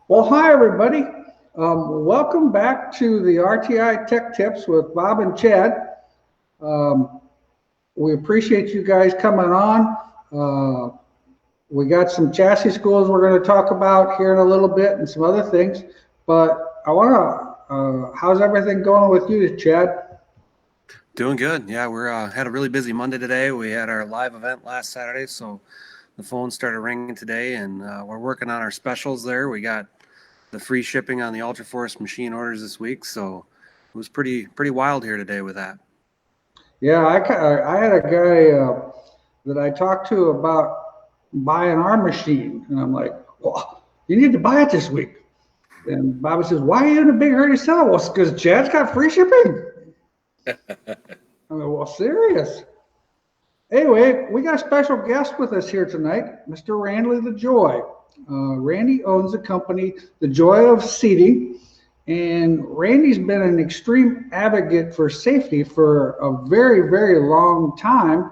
Well, hi, everybody. Welcome back to the RTI Tech Tips with Bob and Chad. Um, we appreciate you guys coming on. We got some chassis schools we're going to talk about here in a little bit and some other things. But I want how's everything going with you, Chad? Doing good. Yeah, we're had a really busy Monday today. We had our live event last Saturday, so the phone started ringing today, and we're working on our specials there. We got the free shipping on the Ultraforce machine orders this week, so it was pretty wild here today with that. Yeah, I had a guy that I talked to about buying our machine, and I'm like, well, you need to buy it this week. And Bobby says, why are you in a big hurry to sell it? Well, because Chad's got free shipping. I mean, well, serious. Anyway, we got a special guest with us here tonight, Mr. Randy LaJoie. Randy owns the company, The Joy of Seating, and Randy's been an extreme advocate for safety for a very, very long time.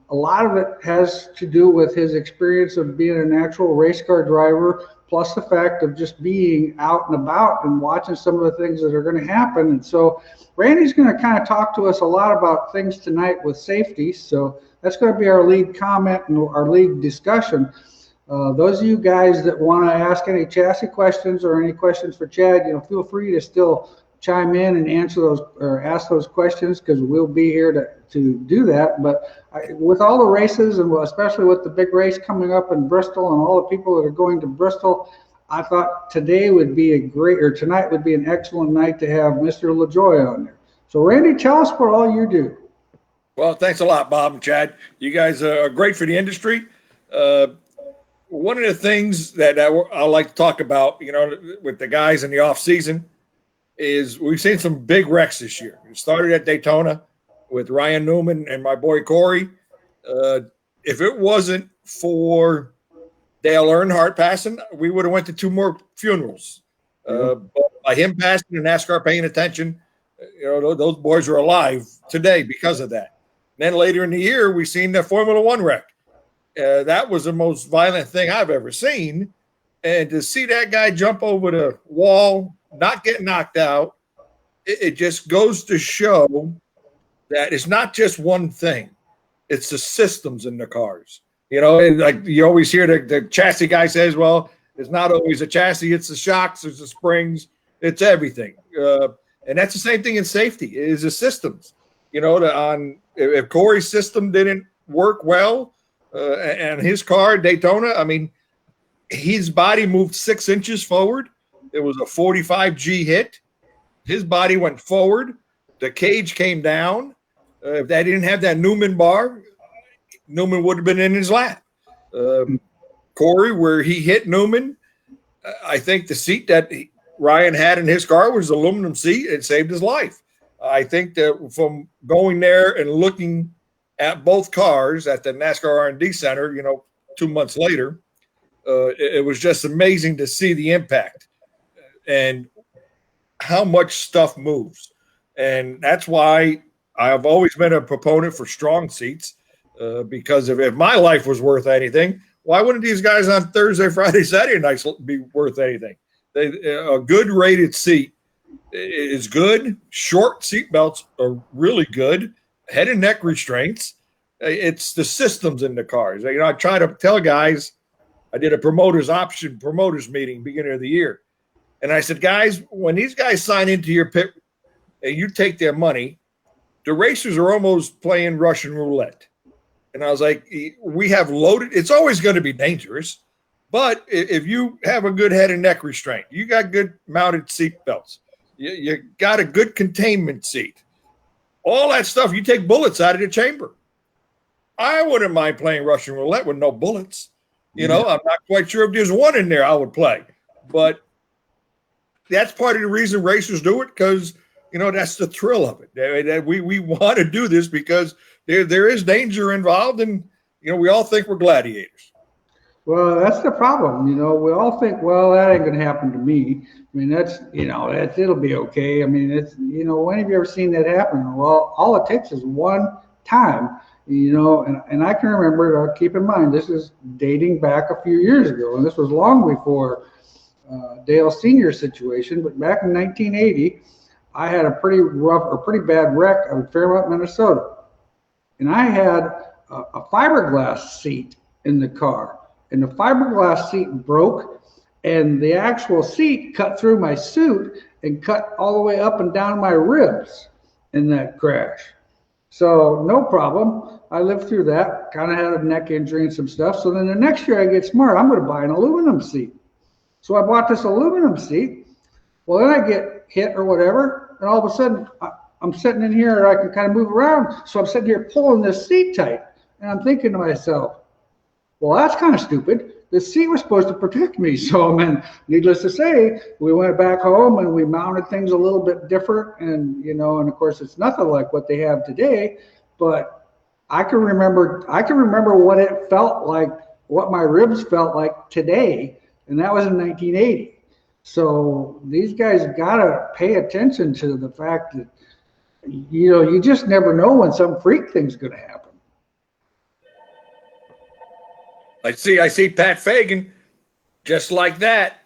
A lot of it has to do with his experience of being a natural race car driver, plus the fact of just being out and about and watching some of the things that are going to happen. And so Randy's going to kind of talk to us a lot about things tonight with safety. So that's going to be our lead comment and our lead discussion. Those of you guys that want to ask any chassis questions or any questions for Chad, feel free to still chime in and answer those or ask those questions, because we'll be here to do that. But with all the races, and especially with the big race coming up in Bristol and all the people that are going to Bristol, I thought tonight would be an excellent night to have Mr. LaJoie on there. So Randy, tell us what all you do. Well, thanks a lot, Bob and Chad. You guys are great for the industry. One of the things that I like to talk about, with the guys in the off season, is we've seen some big wrecks this year. It started at Daytona with Ryan Newman and my boy Corey. If it wasn't for Dale Earnhardt passing, we would have went to 2 more funerals. But by him passing and NASCAR paying attention, those boys are alive today because of that. And then later in the year, we seen the Formula One wreck. That was the most violent thing I've ever seen. And to see that guy jump over the wall, not get knocked out, it just goes to show that it's not just one thing. It's the systems in the cars. Like you always hear the chassis guy says, well, it's not always a chassis. It's the shocks, it's the springs, it's everything. And that's the same thing in safety. It is the systems. If Corey's system didn't work well, and his car, Daytona, I mean, his body moved 6 inches forward. It was a 45G hit. His body went forward. The cage came down. If they didn't have that Newman bar, Newman would have been in his lap. Corey, where he hit Newman, I think the seat that Ryan had in his car was an aluminum seat. It saved his life. I think that from going there and looking at both cars at the NASCAR R&D Center, 2 months later, it was just amazing to see the impact and how much stuff moves. And that's why I've always been a proponent for strong seats, because if my life was worth anything, why wouldn't these guys on Thursday, Friday, Saturday nights be worth anything? A good rated seat is good. Short seat belts are really good. Head and neck restraints. It's the systems in the cars. I try to tell guys, I did a promoters meeting beginning of the year. And I said, guys, when these guys sign into your pit and you take their money, the racers are almost playing Russian roulette. And I was like, we have loaded. It's always going to be dangerous. But if you have a good head and neck restraint, you got good mounted seat belts, you got a good containment seat, all that stuff, you take bullets out of the chamber. I wouldn't mind playing Russian roulette with no bullets. I'm not quite sure if there's one in there I would play. But that's part of the reason racers do it, because, that's the thrill of it. We want to do this because there is danger involved, and, we all think we're gladiators. Well, that's the problem. We all think, well, that ain't going to happen to me. I mean, it'll be okay. I mean, when have you ever seen that happen? Well, all it takes is one time. and I can remember, keep in mind, this is dating back a few years ago, and this was long before Dale Sr. situation, but back in 1980, I had a pretty bad wreck in Fairmont, Minnesota. And I had a fiberglass seat in the car, and the fiberglass seat broke, and the actual seat cut through my suit and cut all the way up and down my ribs in that crash. So no problem. I lived through that, kind of had a neck injury and some stuff. So then the next year I get smart. I'm going to buy an aluminum seat. So I bought this aluminum seat. Well, then I get hit or whatever, and all of a sudden I'm sitting in here and I can kind of move around. So I'm sitting here pulling this seat tight, and I'm thinking to myself, well, that's kind of stupid. The seat was supposed to protect me. So, man, needless to say, we went back home and we mounted things a little bit different. And, and of course, it's nothing like what they have today. But I can remember what it felt like, what my ribs felt like today. And that was in 1980. So these guys got to pay attention to the fact that, you just never know when some freak thing's going to happen. I see Pat Fagan just like that.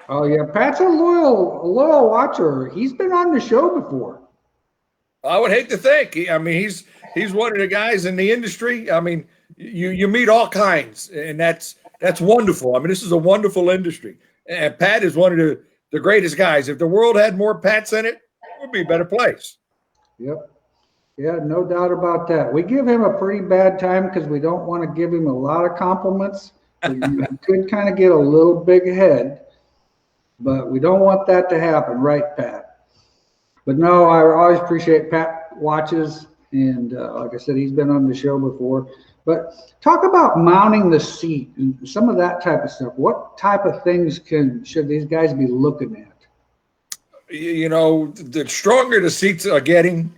Oh yeah, Pat's a loyal watcher. He's been on the show before. I would hate to think. He's one of the guys in the industry. I mean, you meet all kinds, and that's wonderful. I mean, this is a wonderful industry, and Pat is one of the greatest guys. If the world had more Pats in it, it would be a better place. Yep. Yeah, no doubt about that. We give him a pretty bad time because we don't want to give him a lot of compliments. We could kind of get a little big head, but we don't want that to happen, right, Pat? But no, I always appreciate Pat watches, and like I said, he's been on the show before. But talk about mounting the seat and some of that type of stuff. What type of things should these guys be looking at? The stronger the seats are getting,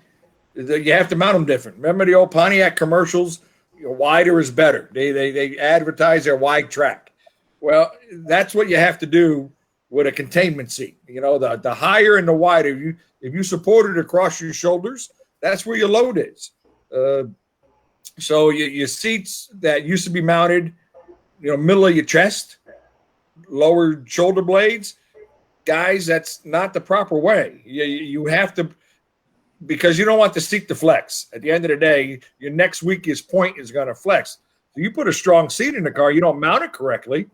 you have to mount them different. Remember the old Pontiac commercials? Wider is better. They advertise their wide track. Well, that's what you have to do with a containment seat. The higher and the wider. If you support it across your shoulders, that's where your load is. So your seats that used to be mounted, middle of your chest, lower shoulder blades, guys, that's not the proper way. You have to. Because you don't want the seat to flex. At the end of the day, your next weakest point is going to flex. So you put a strong seat in the car, you don't mount it correctly,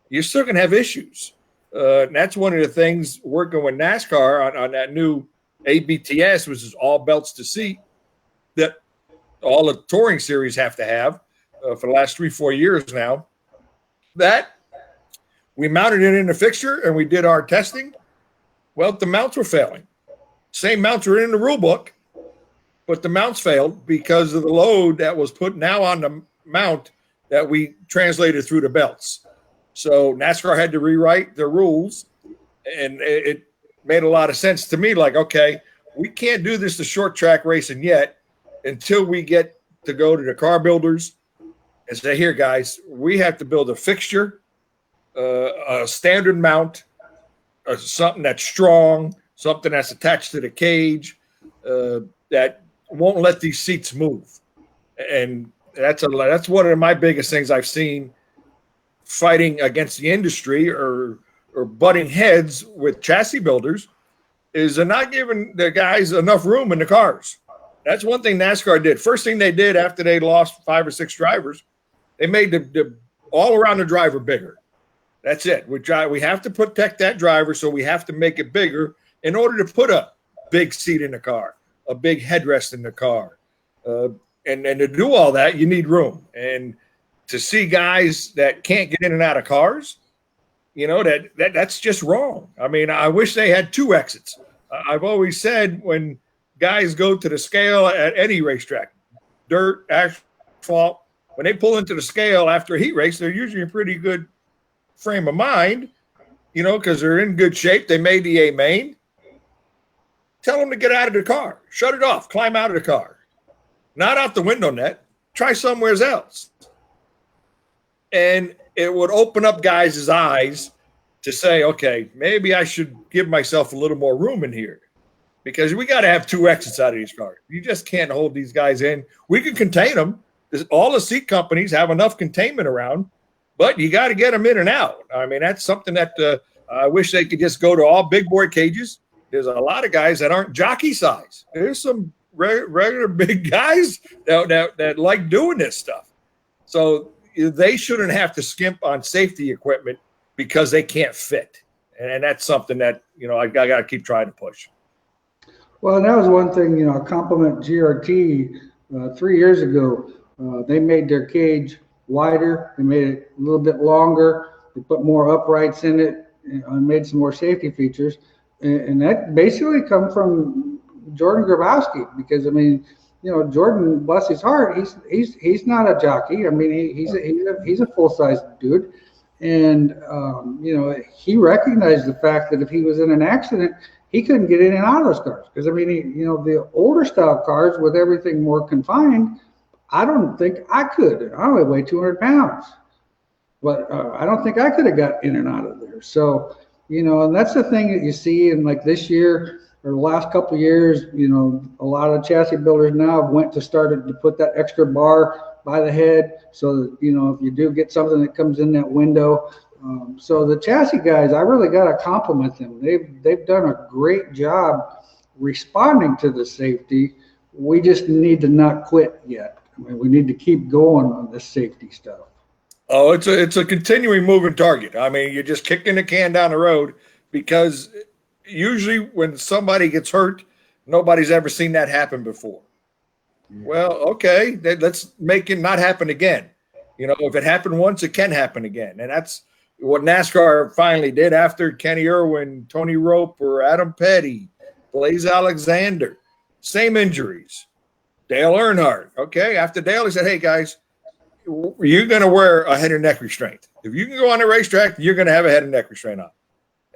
you're still going to have issues. And that's one of the things working with NASCAR on that new ABTS, which is all belts to seat, that all the touring series have to have for the last 3-4 years now. That we mounted it in the fixture and we did our testing. Well, the mounts were failing. Same mounts are in the rule book, but the mounts failed because of the load that was put now on the mount that we translated through the belts. So NASCAR had to rewrite the rules, and it made a lot of sense to me. Like, okay, we can't do this to short track racing yet until we get to go to the car builders and say, here, guys, we have to build a fixture, a standard mount, something that's strong, something that's attached to the cage that won't let these seats move. And that's one of my biggest things I've seen fighting against the industry or butting heads with chassis builders is they're not giving the guys enough room in the cars. That's one thing NASCAR did. First thing they did after they lost 5 or 6 drivers, they made the all around the driver bigger. That's it. We have to protect that driver, so we have to make it bigger in order to put a big seat in the car, a big headrest in the car. And to do all that, you need room. And to see guys that can't get in and out of cars, that's just wrong. I mean, I wish they had 2 exits. I've always said when guys go to the scale at any racetrack, dirt, asphalt, when they pull into the scale after a heat race, they're usually in pretty good frame of mind, because they're in good shape. They made the A main. Tell them to get out of the car. Shut it off. Climb out of the car. Not out the window net. Try somewhere else. And it would open up guys' eyes to say, okay, maybe I should give myself a little more room in here. because we got to have two exits out of these cars. You just can't hold these guys in. We can contain them. All the seat companies have enough containment around, but you got to get them in and out. I mean, that's something that I wish they could just go to all big boy cages. There's a lot of guys that aren't jockey size. There's some regular big guys that like doing this stuff. So they shouldn't have to skimp on safety equipment because they can't fit. And that's something that, I got to keep trying to push. Well, and that was one thing, I compliment GRT 3 years ago. They made their cage wider. They made it a little bit longer. They put more uprights in it and made some more safety features. And that basically come from Jordan Grabowski, because, Jordan, bless his heart, he's not a jockey. He's a full-size dude. And, he recognized the fact that if he was in an accident, he couldn't get in and out of those cars. Because, the older style cars with everything more confined, I don't think I could. I only weigh 200 pounds. But I don't think I could have got in and out of there. So, and that's the thing that you see in like this year or the last couple of years, a lot of chassis builders now have started to put that extra bar by the head so that, if you do get something that comes in that window. So the chassis guys, I really got to compliment them. They've done a great job responding to the safety. We just need to not quit yet. We need to keep going on this safety stuff. Oh, it's a continuing moving target. You're just kicking the can down the road, because usually when somebody gets hurt, nobody's ever seen that happen before. Yeah. Well, okay, let's make it not happen again. If it happened once, it can happen again. And that's what NASCAR finally did after Kenny Irwin, Tony Roper, Adam Petty, Blaze Alexander. Same injuries. Dale Earnhardt. Okay, after Dale, he said, hey, guys, you're going to wear a head and neck restraint. If you can go on the racetrack, you're going to have a head and neck restraint on.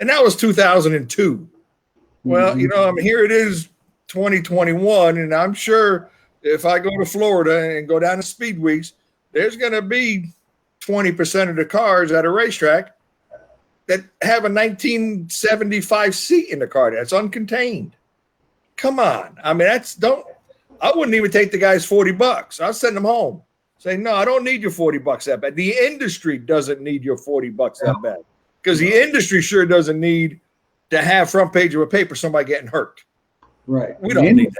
And that was 2002. Well, here it is 2021, and I'm sure if I go to Florida and go down to Speed Weeks, there's going to be 20% of the cars at a racetrack that have a 1975 seat in the car that's uncontained. Come on. I wouldn't even take the guys $40. I'll send them home. Say, no, I don't need your $40 that bad. The industry doesn't need your $40 that bad, because the industry sure doesn't need to have front page of a paper somebody getting hurt. Right. We don't need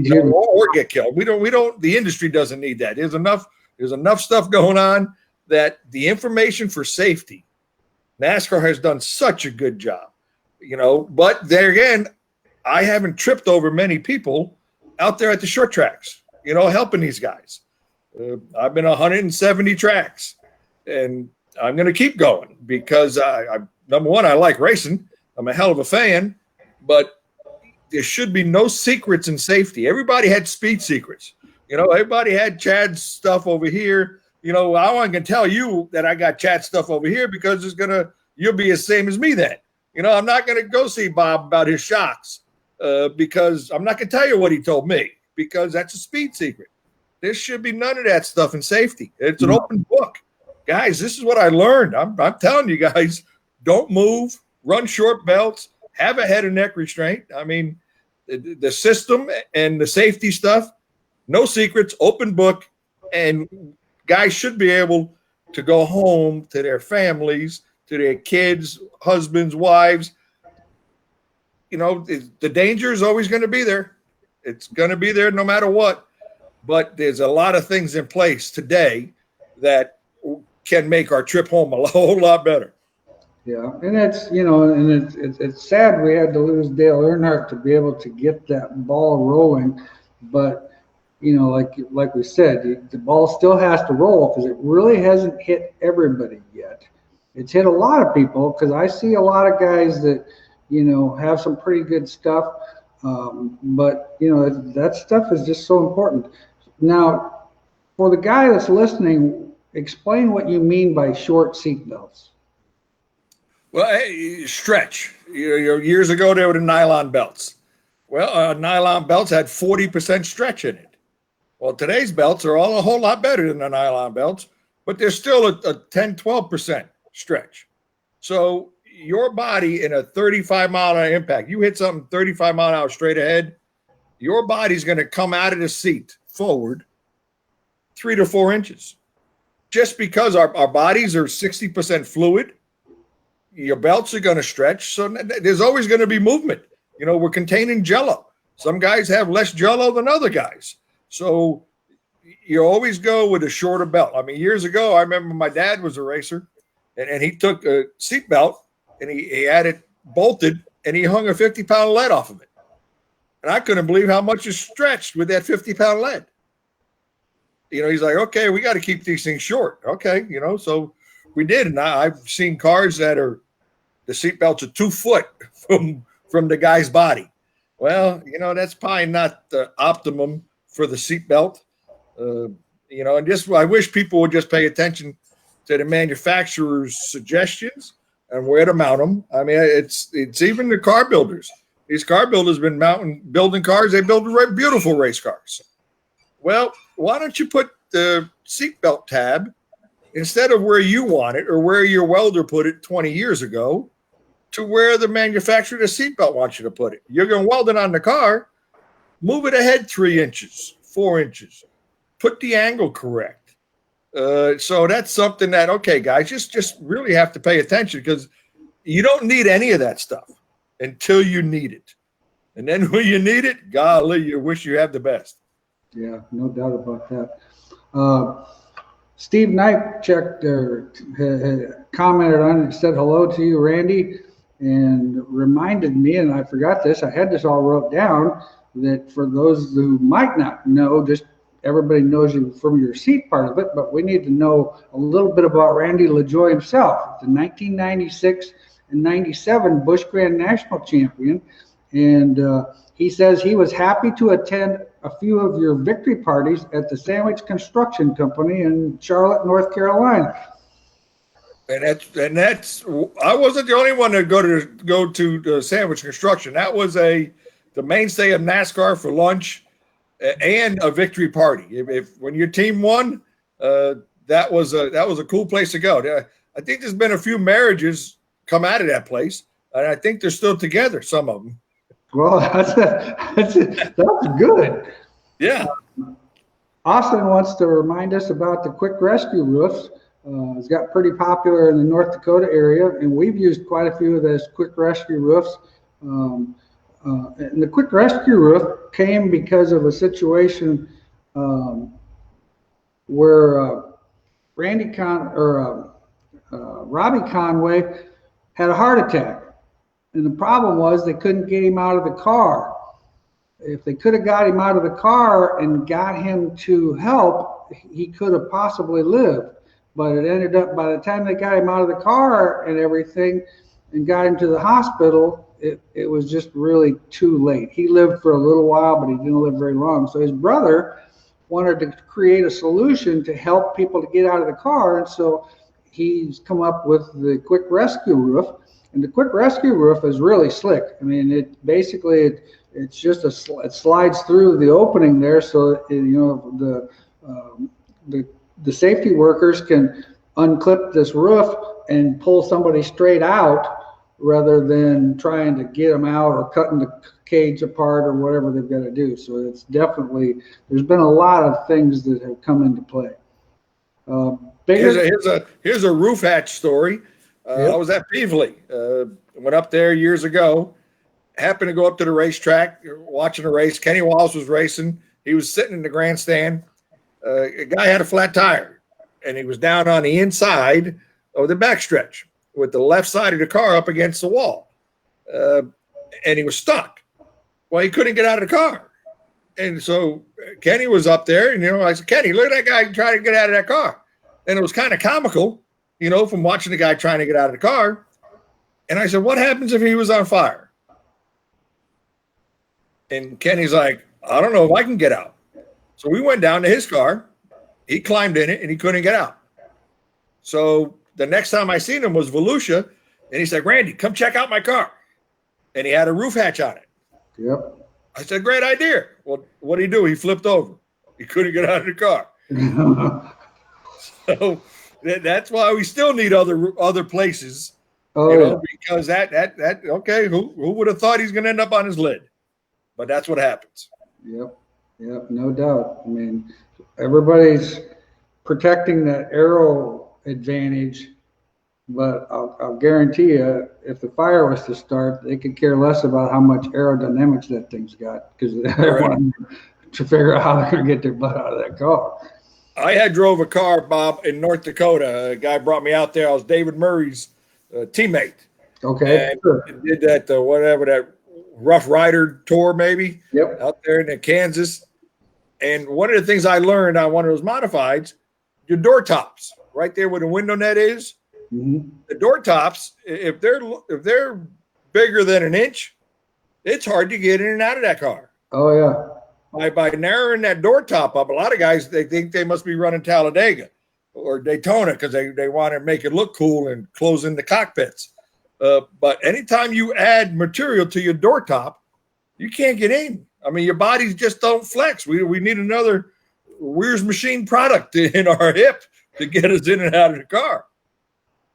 that. Or get killed. We don't. The industry doesn't need that. There's enough stuff going on that the information for safety, NASCAR has done such a good job. But there again, I haven't tripped over many people out there at the short tracks, helping these guys. I've been 170 tracks, and I'm going to keep going because I number one, I like racing. I'm a hell of a fan, but there should be no secrets in safety. Everybody had speed secrets. Everybody had Chad's stuff over here. I can tell you that I got Chad's stuff over here because you'll be the same as me then. I'm not going to go see Bob about his shocks because I'm not going to tell you what he told me, because that's a speed secret. There should be none of that stuff in safety. It's an open book. Guys, this is what I learned. I'm telling you guys, don't move, run short belts, have a head and neck restraint. The system and the safety stuff, no secrets, open book, and guys should be able to go home to their families, to their kids, husbands, wives. The danger is always going to be there. It's going to be there no matter what. But there's a lot of things in place today that can make our trip home a whole lot better. Yeah, and it's sad we had to lose Dale Earnhardt to be able to get that ball rolling. But, like we said, the ball still has to roll because it really hasn't hit everybody yet. It's hit a lot of people, because I see a lot of guys that, have some pretty good stuff. But that stuff is just so important. Now, for the guy that's listening, explain what you mean by short seat belts. Well, stretch. Years ago, there were the nylon belts. Well, nylon belts had 40% stretch in it. Well, today's belts are all a whole lot better than the nylon belts, but there's still a 10, 12% stretch. So your body in a 35-mile-an-hour impact, you hit something 35 mile an hour straight ahead, your body's going to come out of the seat forward 3 to 4 inches. Just because our bodies are 60% fluid, your belts are going to stretch. So there's always going to be movement. You know, we're containing jello. Some guys have less jello than other guys. So you always go with a shorter belt. I mean, years ago, I remember my dad was a racer, and he took a seat belt and he had it bolted and he hung a 50-pound lead off of it. And I couldn't believe how much it stretched with that 50-pound lead. You know, he's like, okay, we got to keep these things short. Okay, you know, so we did. And I've seen cars that are, the seat belts are 2 foot from the guy's body. Well, you know, that's probably not the optimum for the seat belt. You know, and just, I wish people would just pay attention to the manufacturer's suggestions and where to mount them. I mean, it's even the car builders. These car builders have been building cars. They build beautiful race cars. Well, why don't you put the seatbelt tab instead of where you want it or where your welder put it 20 years ago to where the manufacturer of the seatbelt wants you to put it? You're going to weld it on the car, move it ahead 3 inches, 4 inches, put the angle correct. So that's something that, okay, guys, just really have to pay attention, because you don't need any of that stuff until you need it. And then when you need it, golly, you wish you had the best. Yeah, no doubt about that. Steve Knight checked or commented on it, said hello to you, Randy, and reminded me, and I forgot this, I had this all wrote down, that for those who might not know, just everybody knows you from your seat part of it, but we need to know a little bit about Randy LaJoie himself, the 1996 and 97 Busch Grand National champion. And he says he was happy to attend a few of your victory parties at the Sandwich Construction Company in Charlotte, North Carolina. And that's I wasn't the only one to go to the Sandwich Construction. That was the mainstay of NASCAR for lunch and a victory party. If when your team won, that was a cool place to go. I think there's been a few marriages come out of that place, and I think they're still together, some of them. Well, that's good. Yeah. Austin wants to remind us about the quick rescue roofs. It's got pretty popular in the North Dakota area, and we've used quite a few of those quick rescue roofs. And the quick rescue roof came because of a situation where Robbie Conway had a heart attack. And the problem was they couldn't get him out of the car. If they could have got him out of the car and got him to help, he could have possibly lived. But it ended up, by the time they got him out of the car and everything and got him to the hospital, it was just really too late. He lived for a little while, but he didn't live very long. So his brother wanted to create a solution to help people to get out of the car. And so he's come up with the quick rescue roof. And the quick rescue roof is really slick. I mean, it's just it slides through the opening there, so the safety workers can unclip this roof and pull somebody straight out rather than trying to get them out or cutting the cage apart or whatever they've got to do. So it's definitely, there's been a lot of things that have come into play. Here's a roof hatch story. Yep. I was at Peevely, went up there years ago, happened to go up to the racetrack, watching a race. Kenny Wallace was racing. He was sitting in the grandstand. A guy had a flat tire, and he was down on the inside of the backstretch with the left side of the car up against the wall. And he was stuck. Well, he couldn't get out of the car. And so Kenny was up there, and, I said, Kenny, look at that guy trying to get out of that car. And it was kind of comical, from watching the guy trying to get out of the car. And I said, what happens if he was on fire? And Kenny's like, I don't know if I can get out. So we went down to his car. He climbed in it, and he couldn't get out. So the next time I seen him was Volusia, and he said, Randy, come check out my car. And he had a roof hatch on it. Yep. I said, great idea. Well, what did he do? He flipped over. He couldn't get out of the car. So that's why we still need other places Oh, you yeah. know, because that okay, who would have thought he's going to end up on his lid? But that's what happens. Yep. Yep. No doubt. I mean, everybody's protecting that aero advantage, but I'll guarantee you, if the fire was to start, they could care less about how much aerodynamics that thing's got because they Right. want to figure out how they're going to get their butt out of that car. I had drove a car, Bob, in North Dakota. A guy brought me out there. I was David Murray's teammate. Okay. And Sure. did that, whatever, that Rough Rider tour, maybe, Yep. out there in Kansas. And one of the things I learned on one of those modifieds, your door tops, right there where the window net is, Mm-hmm. the door tops, if they're bigger than an inch, it's hard to get in and out of that car. Oh, yeah. By narrowing that door top up, a lot of guys, they think they must be running Talladega or Daytona because they want to make it look cool and close in the cockpits. But anytime you add material to your door top, you can't get in. I mean, your bodies just don't flex. We need another Wehrs machine product in our hip to get us in and out of the car.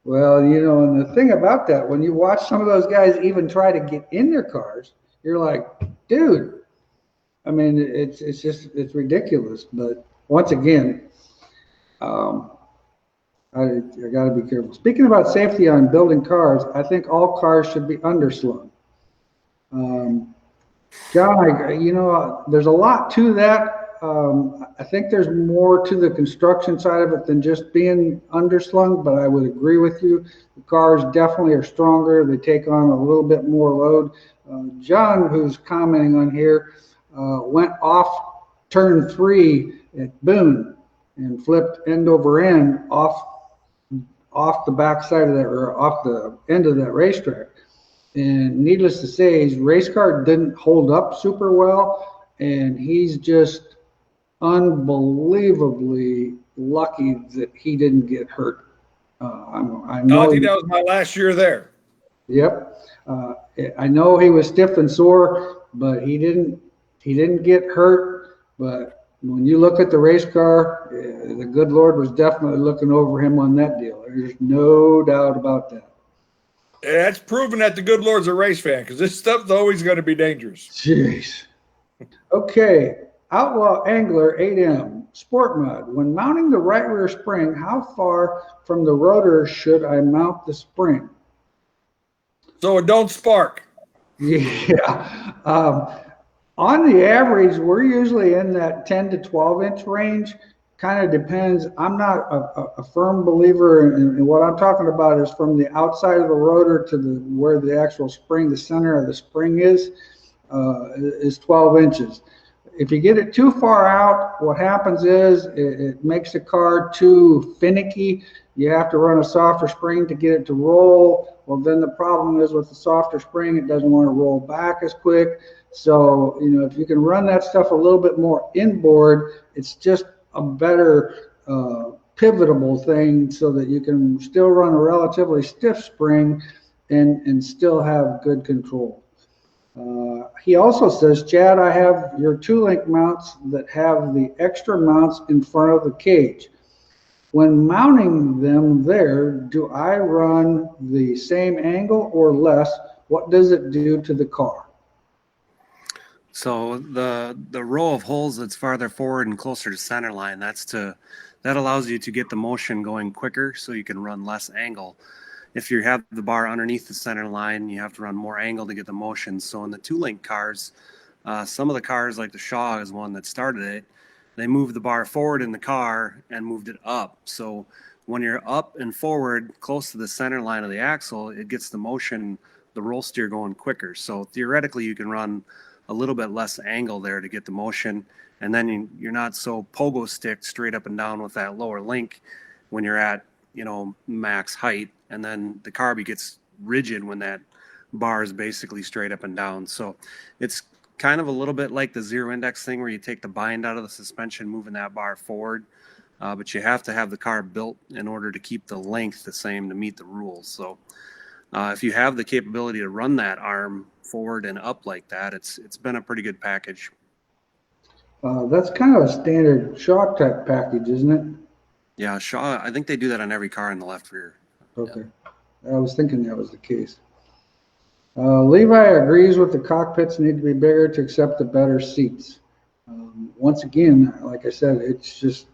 Well, and the thing about that, when you watch some of those guys even try to get in their cars, you're like, dude, I mean, it's ridiculous. But once again, I got to be careful. Speaking about safety on building cars, I think all cars should be underslung. John, there's a lot to that. I think there's more to the construction side of it than just being underslung, but I would agree with you. The cars definitely are stronger. They take on a little bit more load. John, who's commenting on here, went off turn 3 at Boone and flipped end over end off the backside of that, or off the end of that racetrack. And needless to say, his race car didn't hold up super well, and he's just unbelievably lucky that he didn't get hurt. I know. I think that was my last year there. Yep. I know he was stiff and sore, but he didn't get hurt. But when you look at the race car, the good Lord was definitely looking over him on that deal. There's no doubt about that. That's proven that the good Lord's a race fan, because this stuff's always going to be dangerous. Jeez. Okay. Outlaw Angler 8M Sport Mod. When mounting the right rear spring, how far from the rotor should I mount the spring? So it don't spark. Yeah. On the average, we're usually in that 10 to 12 inch range. Kind of depends. I'm not a firm believer in what I'm talking about is from the outside of the rotor to where the actual spring, the center of the spring is 12 inches. If you get it too far out, what happens is it makes the car too finicky. You have to run a softer spring to get it to roll. Well, then the problem is with the softer spring, it doesn't want to roll back as quick. So, if you can run that stuff a little bit more inboard, it's just a better pivotable thing so that you can still run a relatively stiff spring and still have good control. He also says, Chad, I have your 2-link mounts that have the extra mounts in front of the cage. When mounting them there, do I run the same angle or less? What does it do to the car? So the row of holes that's farther forward and closer to center line, that allows you to get the motion going quicker so you can run less angle. If you have the bar underneath the center line, you have to run more angle to get the motion. So in the 2-link cars, some of the cars, like the Shaw is one that started it, they moved the bar forward in the car and moved it up. So when you're up and forward close to the center line of the axle, it gets the motion, the roll steer going quicker. So theoretically, you can run a little bit less angle there to get the motion. And then you're not so pogo stick straight up and down with that lower link when you're at, max height. And then the car gets rigid when that bar is basically straight up and down. So it's kind of a little bit like the zero index thing where you take the bind out of the suspension, moving that bar forward. But you have to have the car built in order to keep the length the same to meet the rules. So if you have the capability to run that arm forward and up like that, it's been a pretty good package. That's kind of a standard Shaw type package, isn't it? Yeah, Shaw, I think they do that on every car in the left rear. Okay. I was thinking that was the case. Levi agrees with the cockpits need to be bigger to accept the better seats. Once again, like I said, it's just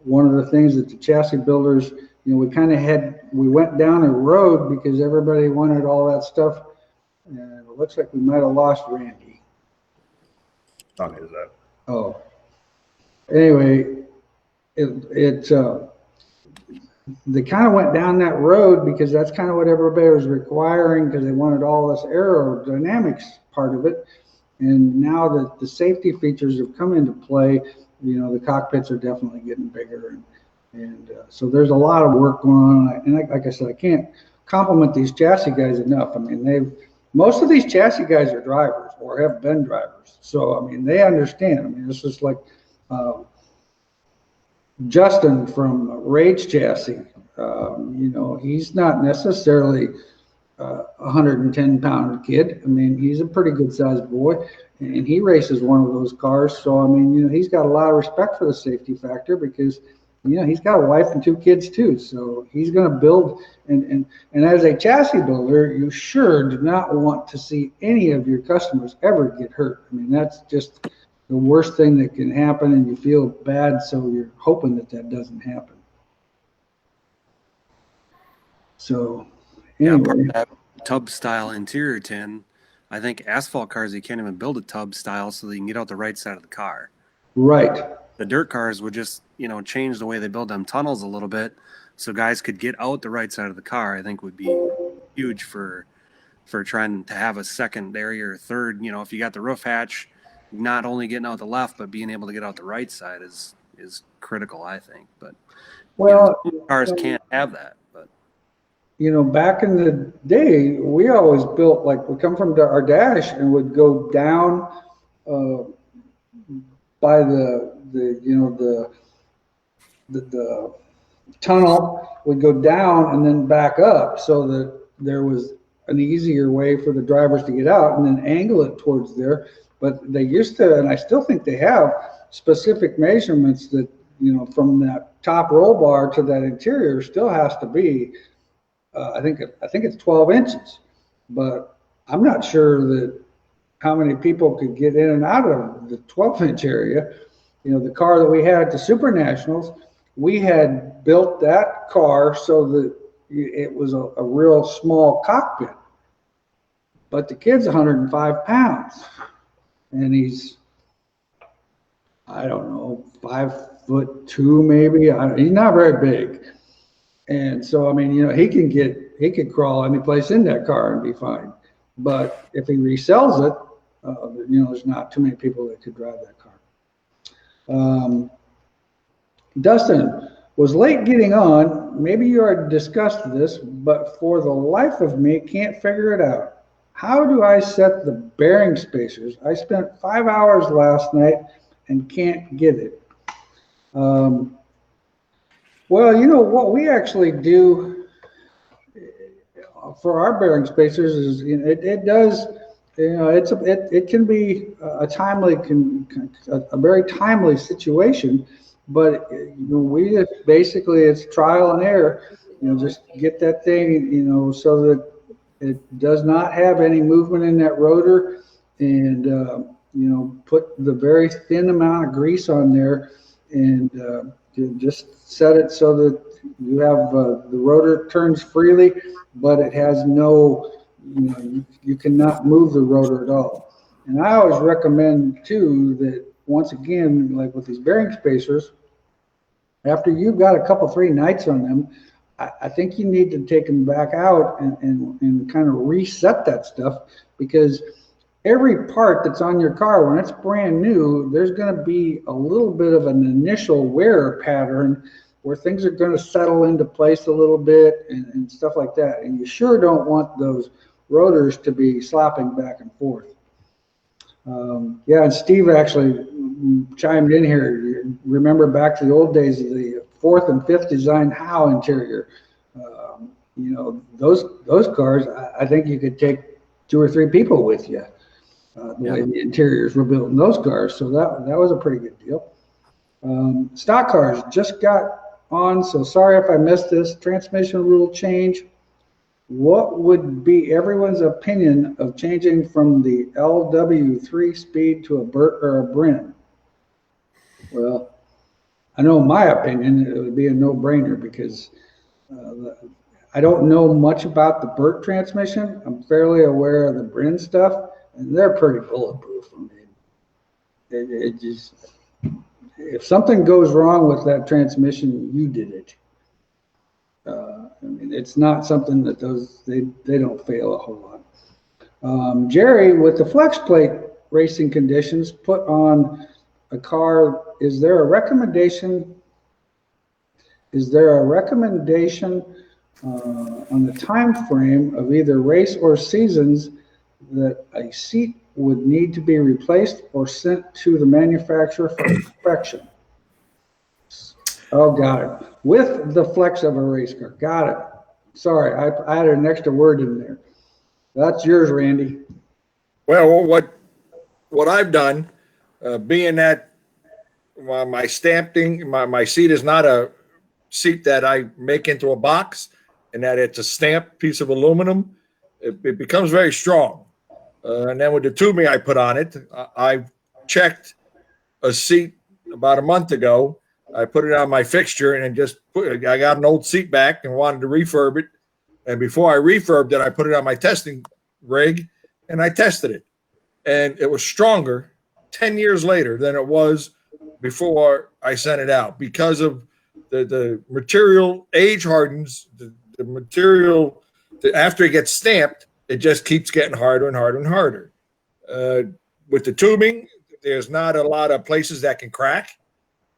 one of the things that the chassis builders, we went down a road because everybody wanted all that stuff. And it looks like we might have lost Randy. Not his that. Oh, anyway, they kind of went down that road because that's kind of what everybody was requiring, because they wanted all this aerodynamics part of it. And now that the safety features have come into play, the cockpits are definitely getting bigger. And so there's a lot of work going on. And like I said, I can't compliment these chassis guys enough. I mean, most of these chassis guys are drivers or have been drivers. So, I mean, they understand. I mean, it's just like Justin from Rage Chassis. He's not necessarily a 110-pound kid. I mean, he's a pretty good-sized boy, and he races one of those cars. So, I mean, he's got a lot of respect for the safety factor because, he's got a wife and 2 kids too. So he's going to build, and as a chassis builder, you sure do not want to see any of your customers ever get hurt. I mean, that's just the worst thing that can happen, and you feel bad, so you're hoping that doesn't happen. So anyway. Part of that tub style interior tin, I think asphalt cars, you can't even build a tub style so that you can get out the right side of the car. Right. The dirt cars would just, change the way they build them tunnels a little bit so guys could get out the right side of the car. I think would be huge for trying to have a secondary or third. If you got the roof hatch, not only getting out the left, but being able to get out the right side is critical, I think. But cars can't have that. But back in the day, we always built, like, we come from our dash and would go down by the tunnel, would go down and then back up so that there was an easier way for the drivers to get out, and then angle it towards there. But they used to, and I still think they have, specific measurements that, from that top roll bar to that interior still has to be, I think it's 12 inches. But I'm not sure that how many people could get in and out of the 12-inch area. The car that we had at the Super Nationals, we had built that car so that it was a real small cockpit. But the kid's 105 pounds. And he's, I don't know, 5'2" maybe. He's not very big. And so, I mean, he could crawl any place in that car and be fine. But if he resells it, there's not too many people that could drive that car. Dustin was late getting on. Maybe you already discussed this, but for the life of me, can't figure it out. How do I set the bearing spacers? I spent 5 hours last night and can't get it. Well, what we actually do for our bearing spacers is, it does, it can be a very timely situation, but we just basically, it's trial and error. Just get that thing, so that it does not have any movement in that rotor, and put the very thin amount of grease on there, and just set it so that you have the rotor turns freely, but it has no, you cannot move the rotor at all. And I always recommend too that, once again, like with these bearing spacers, after you've got a couple, 3 nights on them, I think you need to take them back out and kind of reset that stuff, because every part that's on your car, when it's brand new, there's going to be a little bit of an initial wear pattern where things are going to settle into place a little bit and stuff like that. And you sure don't want those rotors to be slopping back and forth. Yeah, and Steve actually chimed in here. Remember back to the old days of the 4th and 5th design Howe interior. Those cars, I think you could take 2 or 3 people with you. The way the interiors were built in those cars. So that was a pretty good deal. Stock cars just got on, so sorry if I missed this. Transmission rule change. what would be everyone's opinion of changing from the LW3 speed to a Burt or a Brin? Well, I know my opinion, it would be a no-brainer because I don't know much about the Burt transmission. I'm fairly aware of the Brin stuff, and they're pretty bulletproof. I mean, it just, if something goes wrong with that transmission, you did it. I mean, it's not something that they don't fail a whole lot. Jerry, with the flex plate racing conditions put on a car, is there a recommendation on the time frame of either race or seasons that a seat would need to be replaced or sent to the manufacturer for inspection? Oh, got it. With the flex of a race car. Got it. Sorry, I added an extra word in there. That's yours, Randy. Well, what I've done, being that my stamping, my seat is not a seat that I make into a box, and that it's a stamped piece of aluminum, it becomes very strong. And then with the tubing I put on it, I checked a seat about a month ago. I put it on my fixture and I got an old seat back and wanted to refurb it. And before I refurbed it, I put it on my testing rig and I tested it. And it was stronger 10 years later than it was before I sent it out because of the material age hardens, the material, after it gets stamped, it just keeps getting harder and harder and harder. With the tubing, there's not a lot of places that can crack.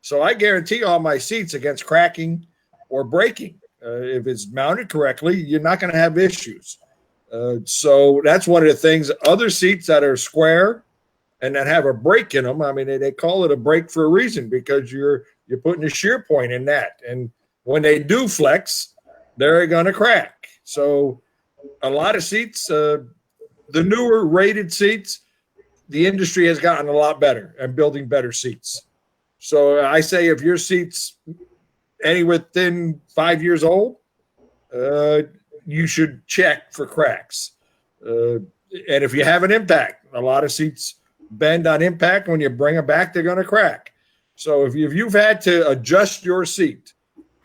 So I guarantee all my seats against cracking or breaking. If it's mounted correctly, you're not going to have issues. So that's one of the things. Other seats that are square and that have a break in them, I mean, they call it a break for a reason because you're putting a shear point in that. And when they do flex, they're going to crack. So a lot of seats, the newer rated seats, the industry has gotten a lot better and building better seats. So I say if your seat's any within 5 years old, you should check for cracks. And if you have an impact, a lot of seats bend on impact. When you bring them back, they're going to crack. So if you've had to adjust your seat,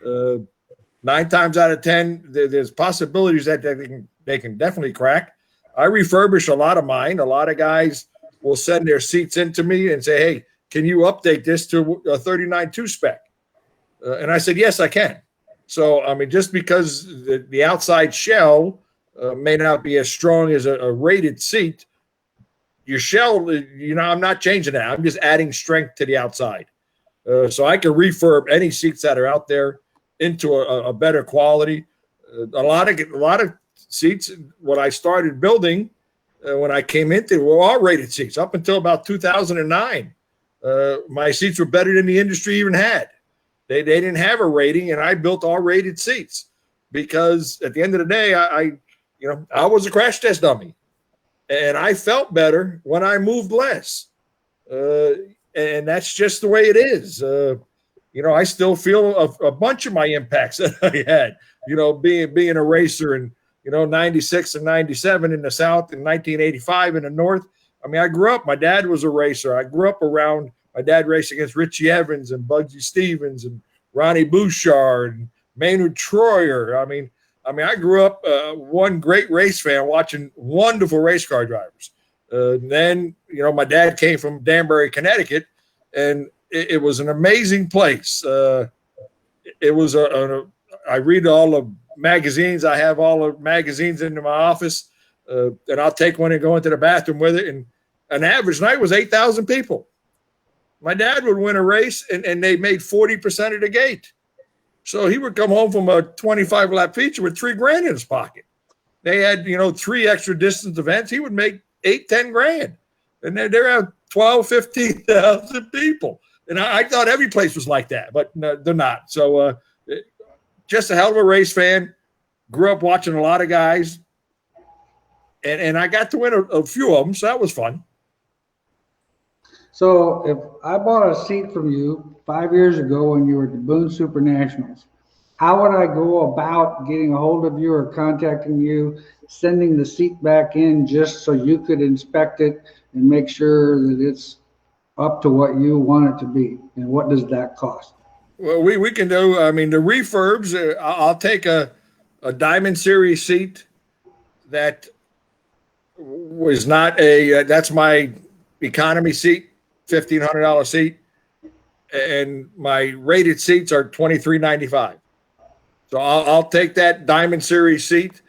9 times out of 10, there's possibilities that they can definitely crack. I refurbish a lot of mine. A lot of guys will send their seats into me and say, hey, can you update this to a 39.2 spec? And I said, yes, I can. So, I mean, just because the outside shell may not be as strong as a rated seat, your shell, I'm not changing that. I'm just adding strength to the outside. So I can refurb any seats that are out there into a better quality. A lot of seats, when I started building, when I came into, were all rated seats up until about 2009. My seats were better than the industry even had. They didn't have a rating, and I built all rated seats because at the end of the day, I was a crash test dummy, and I felt better when I moved less. And that's just the way it is. I still feel a bunch of my impacts that I had, being a racer in, 96 and 97 in the South and 1985 in the North. I mean, I grew up, my dad was a racer. I grew up around, my dad raced against Richie Evans and Bugsy Stevens and Ronnie Bouchard and Maynard Troyer. I mean, I grew up one great race fan watching wonderful race car drivers. Then, my dad came from Danbury, Connecticut, and it was an amazing place. It was I read all the magazines. I have all the magazines in my office, and I'll take one and go into the bathroom with it. And an average night was 8,000 people. My dad would win a race, and they made 40% of the gate. So he would come home from a 25-lap feature with $3,000 in his pocket. They had, 3 extra distance events. He would make $8,000-10,000, and they're at 12, 15,000 people. And I thought every place was like that, but no, they're not. So just a hell of a race fan. Grew up watching a lot of guys, and I got to win a few of them, so that was fun. So if I bought a seat from you 5 years ago when you were at the Boone Super Nationals, how would I go about getting a hold of you or contacting you, sending the seat back in just so you could inspect it and make sure that it's up to what you want it to be? And what does that cost? Well, we can do. I mean, the refurbs. I'll take a Diamond Series seat that was not a. That's my economy seat, $1,500 seat, and my rated seats are $2,395. So I'll take that Diamond Series seat,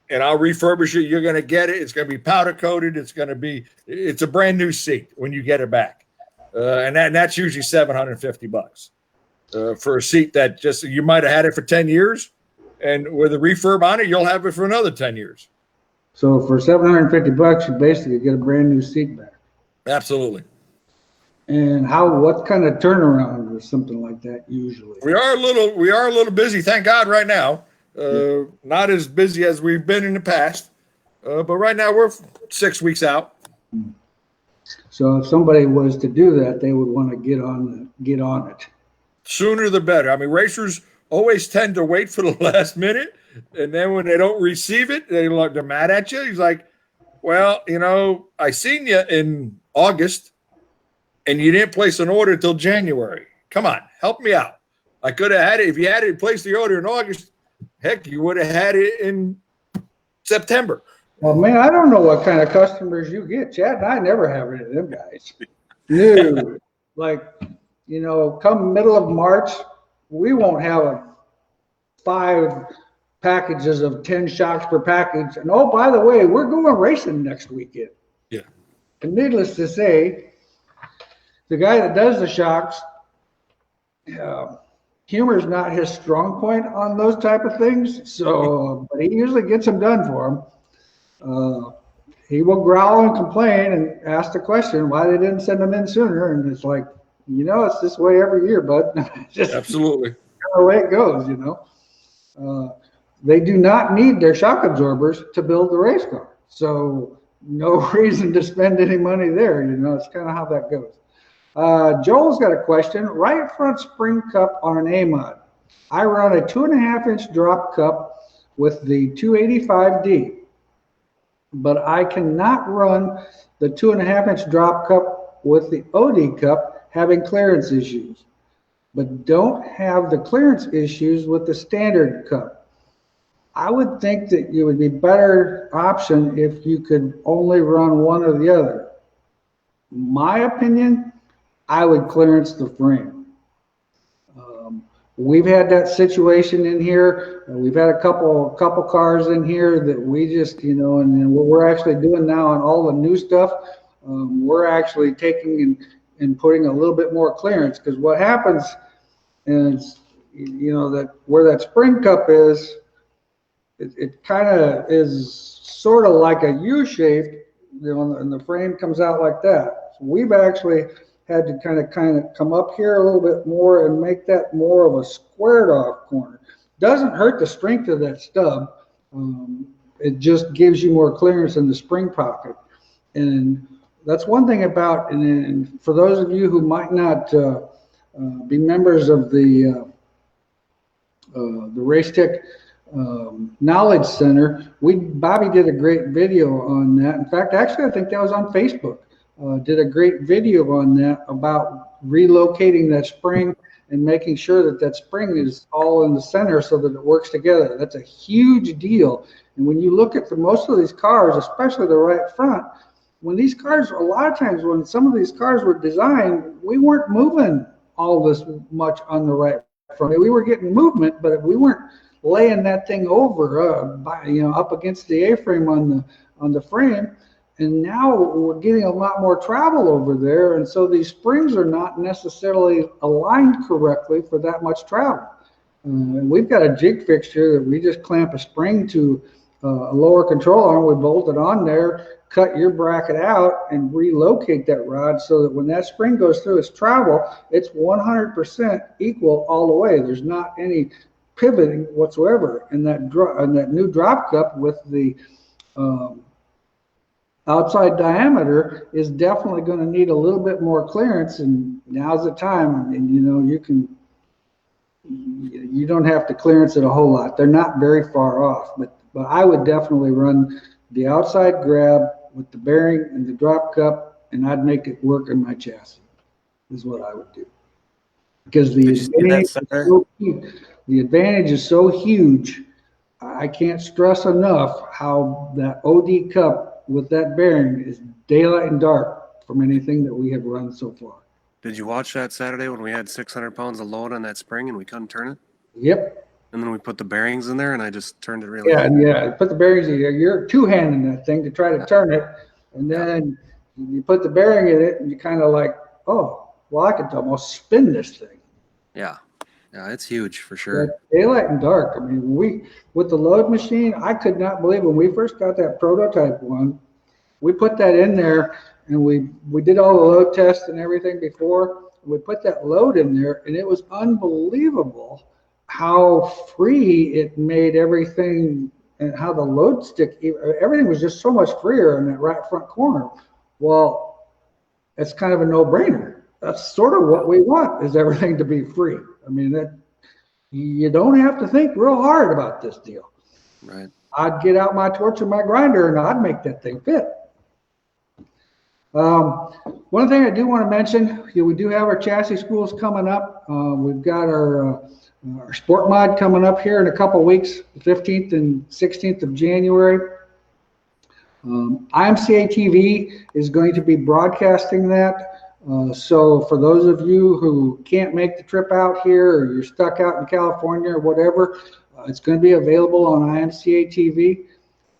and I'll refurbish it. You're going to get it. It's going to be powder coated. It's a brand new seat when you get it back, and that's usually $750 for a seat that just you might have had it for 10 years, and with a refurb on it, you'll have it for another 10 years. So for $750, you basically get a brand new seat back. Absolutely. And what kind of turnaround is something like that usually? We are a little busy, thank God, right now. Not as busy as we've been in the past, but right now we're 6 weeks out. So if somebody was to do that, they would want to get on it. Sooner the better. I mean, racers always tend to wait for the last minute, and then when they don't receive it, they're mad at you. He's like, well, I seen you in August, and you didn't place an order until January. Come on, help me out. I could have had it. If you had it placed the order in August, heck, you would have had it in September. Well, man, I don't know what kind of customers you get. Chad and I never have any of them guys. No. Come middle of March, we won't have 5 packages of 10 shocks per package. And oh, by the way, we're going racing next weekend. Yeah. And needless to say, the guy that does the shocks, humor is not his strong point on those type of things. So, but he usually gets them done for him. He will growl and complain and ask the question why they didn't send them in sooner. And it's like, it's this way every year, bud. Just Absolutely. the way it goes, They do not need their shock absorbers to build the race car. So no reason to spend any money there. It's kind of how that goes. Joel's got a question. Right front spring cup on an A-mod. I run a 2.5-inch drop cup with the 285D, but I cannot run the 2.5-inch drop cup with the OD cup, having clearance issues, but don't have the clearance issues with the standard cup. I would think that it would be better option if you could only run one or the other. My opinion, I would clearance the frame. We've had that situation in here. We've had a couple cars in here that we just, and what we're actually doing now on all the new stuff, we're actually taking and putting a little bit more clearance, because what happens is, that where that spring cup is, it kind of is sort of like a U-shaped, and the frame comes out like that. So we've actually had to kind of come up here a little bit more and make that more of a squared off corner. Doesn't hurt the strength of that stub. It just gives you more clearance in the spring pocket. And that's one thing about, and for those of you who might not be members of the Race Tech Knowledge Center, Bobby did a great video on that. In fact, actually, I think that was on Facebook. Did a great video on that about relocating that spring and making sure that spring is all in the center so that it works together. That's a huge deal. And when you look at most of these cars, especially the right front, when these cars, a lot of times when some of these cars were designed, we weren't moving all this much on the right front. We were getting movement, but we weren't laying that thing over, up against the A-frame on the frame. And now we're getting a lot more travel over there, and so these springs are not necessarily aligned correctly for that much travel. And we've got a jig fixture that we just clamp a spring to a lower control arm. We bolt it on there, cut your bracket out, and relocate that rod so that when that spring goes through its travel, it's 100% equal all the way. There's not any pivoting whatsoever. And that new drop cup with the outside diameter is definitely going to need a little bit more clearance, and now's the time. And you can you don't have to clearance it a whole lot. They're not very far off, but I would definitely run the outside grab with the bearing and the drop cup, and I'd make it work in my chassis, is what I would do. Because the advantage is so huge, I can't stress enough how that OD cup with that bearing is daylight and dark from anything that we have run so far. Did you watch that Saturday when we had 600 pounds of load on that spring and we couldn't turn it? Yep. And then we put the bearings in there and I just turned it really Yeah. Put the bearings in there. You're two-handing that thing to try to turn it. And then you put the bearing in it and you kind of like, oh, well, I could almost spin this thing. Yeah, it's huge for sure. Daylight and dark. I mean, with the load machine, I could not believe when we first got that prototype one, we put that in there and we did all the load tests and everything before. We put that load in there and it was unbelievable how free it made everything and how the load stick, everything was just so much freer in that right front corner. Well, it's kind of a no-brainer. That's sort of what we want, is everything to be free. I mean, that you don't have to think real hard about this deal. Right. I'd get out my torch and my grinder and I'd make that thing fit. One thing I do want to mention, we do have our chassis schools coming up. We've got our sport mod coming up here in a couple of weeks, the 15th and 16th of January. IMCA TV is going to be broadcasting that. So for those of you who can't make the trip out here, or you're stuck out in California or whatever, it's going to be available on IMCA TV.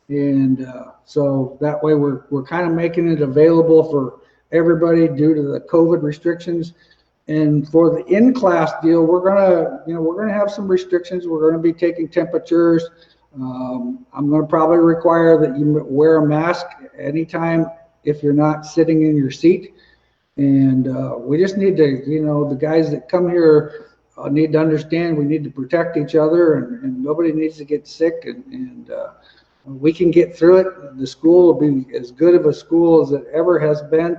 And so that way we're kind of making it available for everybody due to the COVID restrictions. And for the in-class deal, we're gonna have some restrictions. We're going to be taking temperatures. I'm going to probably require that you wear a mask anytime if you're not sitting in your seat. And we just need to, the guys that come here need to understand we need to protect each other, and nobody needs to get sick, and we can get through it. The school will be as good of a school as it ever has been.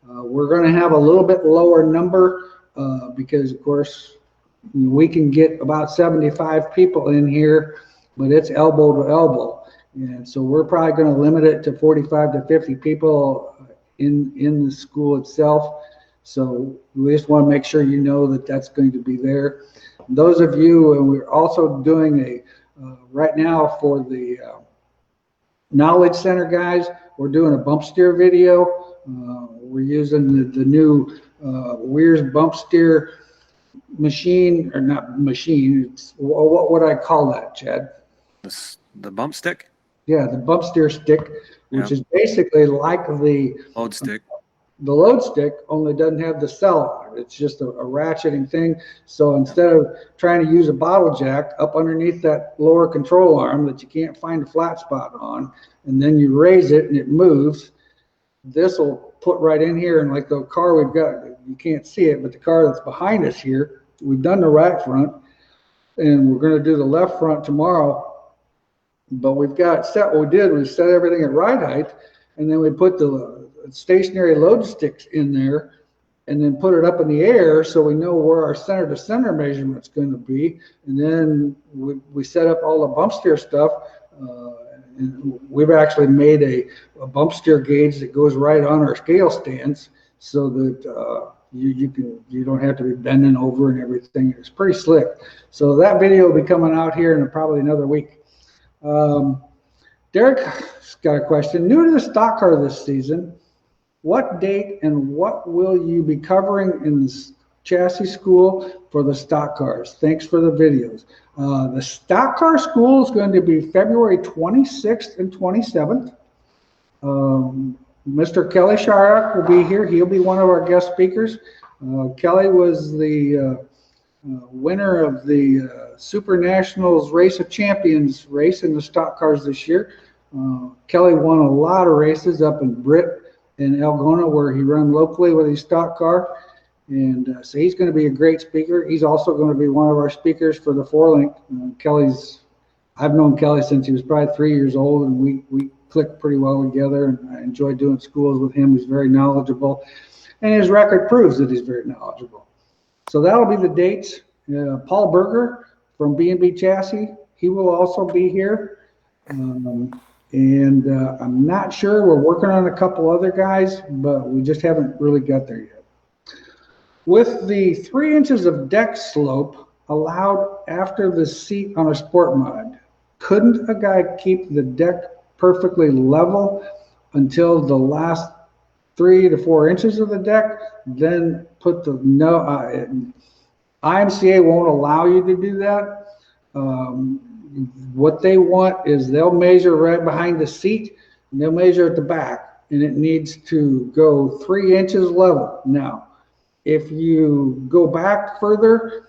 We're going to have a little bit lower number because, of course, we can get about 75 people in here, but it's elbow to elbow. And so we're probably going to limit it to 45 to 50 people in the school itself. So we just want to make sure you know that that's going to be there. Those of you, and we're also doing right now for the Knowledge Center guys, we're doing a bump steer video. We're using the new Wehrs bump steer machine, or not machine, it's, what would I call that, Chad? The bump stick? Yeah, the bump steer stick, which is basically like the load stick. The load stick, only doesn't have the cell on it. It's just a ratcheting thing. So instead of trying to use a bottle jack up underneath that lower control arm that you can't find a flat spot on, and then you raise it and it moves, this will put right in here. And like the car we've got, you can't see it, but the car that's behind us here, we've done the right front and we're going to do the left front tomorrow. But we've got set, what we did was set everything at ride height, and then we put the stationary load sticks in there and then put it up in the air so we know where our center to center measurement's going to be. And then we set up all the bump steer stuff. And we've actually made a bump steer gauge that goes right on our scale stands so that you don't have to be bending over and everything. It's pretty slick. So that video will be coming out here in probably another week. Derek's got a question. New to the stock car this season, what date and what will you be covering in the chassis school for the stock cars? Thanks for the videos. The stock car school is going to be February 26th and 27th. Mr. Kelly Sharak will be here. He'll be one of our guest speakers. Kelly was the winner of the Super Nationals Race of Champions race in the stock cars this year. Kelly won a lot of races up in Britt and Algona, where he ran locally with his stock car. And so he's going to be a great speaker. He's also going to be one of our speakers for the 4-link. I've known Kelly since he was probably 3 years old, and we clicked pretty well together, and I enjoy doing schools with him. He's very knowledgeable, and his record proves that he's very knowledgeable. So that'll be the dates. Paul Berger from B&B Chassis, he will also be here. I'm not sure. We're working on a couple other guys, but we just haven't really got there yet. With the 3 inches of deck slope allowed after the seat on a sport mod, couldn't a guy keep the deck perfectly level until the last 3 to 4 inches of the deck, then put the IMCA won't allow you to do that. What they want is they'll measure right behind the seat and they'll measure at the back, and it needs to go 3 inches level. Now, if you go back further,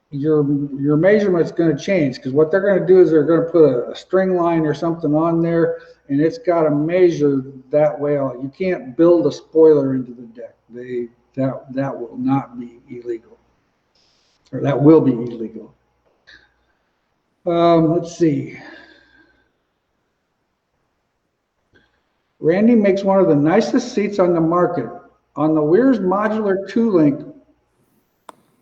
your measurement's going to change, because what they're going to do is they're going to put a string line or something on there, and it's got to measure that way. You can't build a spoiler into the deck. That will not be illegal, or that will be illegal. Let's see. Randy makes one of the nicest seats on the market. On the Wehrs modular 2-link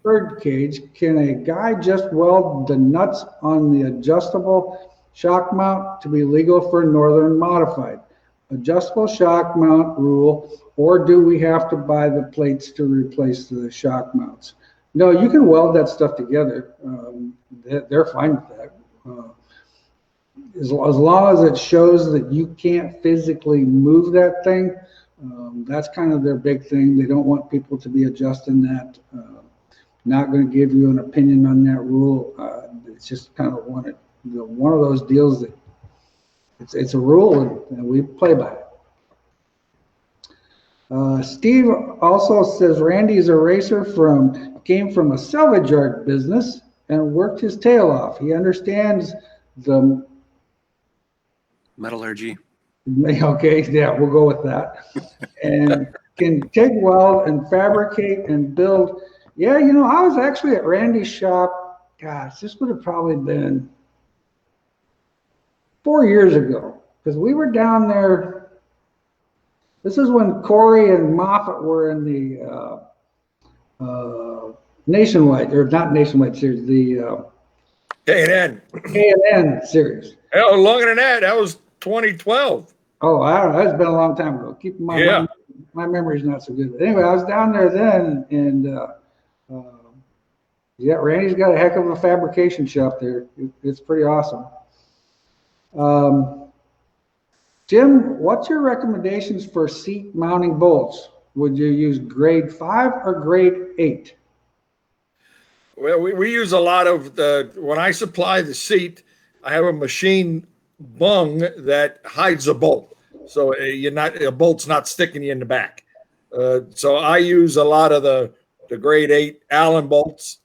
third cage, can a guy just weld the nuts on the adjustable shock mount to be legal for Northern Modified? Adjustable shock mount rule, or do we have to buy the plates to replace the shock mounts? No, you can weld that stuff together. They're fine with that. As long as it shows that you can't physically move that thing, that's kind of their big thing. They don't want people to be adjusting that. Not going to give you an opinion on that rule. It's just kind of one of those deals that it's a rule, and we play by it. Steve also says Randy's a racer came from a salvage yard business and worked his tail off. He understands the metallurgy. Okay, yeah, we'll go with that. And can TIG weld and fabricate and build. Yeah, I was actually at Randy's shop. Gosh, this would have probably been 4 years ago, because we were down there. This is when Corey and Moffat were in the Nationwide, or not Nationwide series, the K&N series. Hell, longer than that. That was 2012. Oh, I don't know. That's been a long time ago. Keep in mind, my memory's not so good. But anyway, I was down there then, and Randy's got a heck of a fabrication shop there. It's pretty awesome. Jim, what's your recommendations for seat mounting bolts? Would you use grade 5 or grade 8? Well, we use a lot of when I supply the seat, I have a machine bung that hides a bolt. So a bolt's not sticking you in the back. So I use a lot of the grade 8 Allen bolts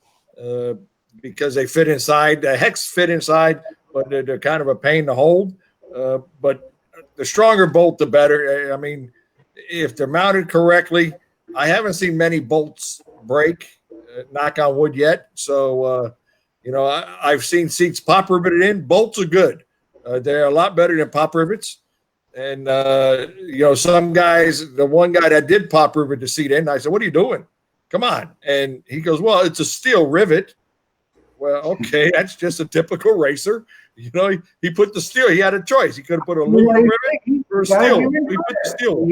because they fit inside. The hex fit inside, but they're kind of a pain to hold. But the stronger bolt, the better. I mean, if they're mounted correctly, I haven't seen many bolts break, knock on wood yet. So, I've seen seats pop riveted in. Bolts are good. They're a lot better than pop rivets. And, some guys, the one guy that did pop rivet the seat in, I said, "What are you doing? Come on." And he goes, "Well, it's a steel rivet." Well, okay, that's just a typical racer. He put the steel. He had a choice. He could have put aluminum rivet or steel. He put the steel.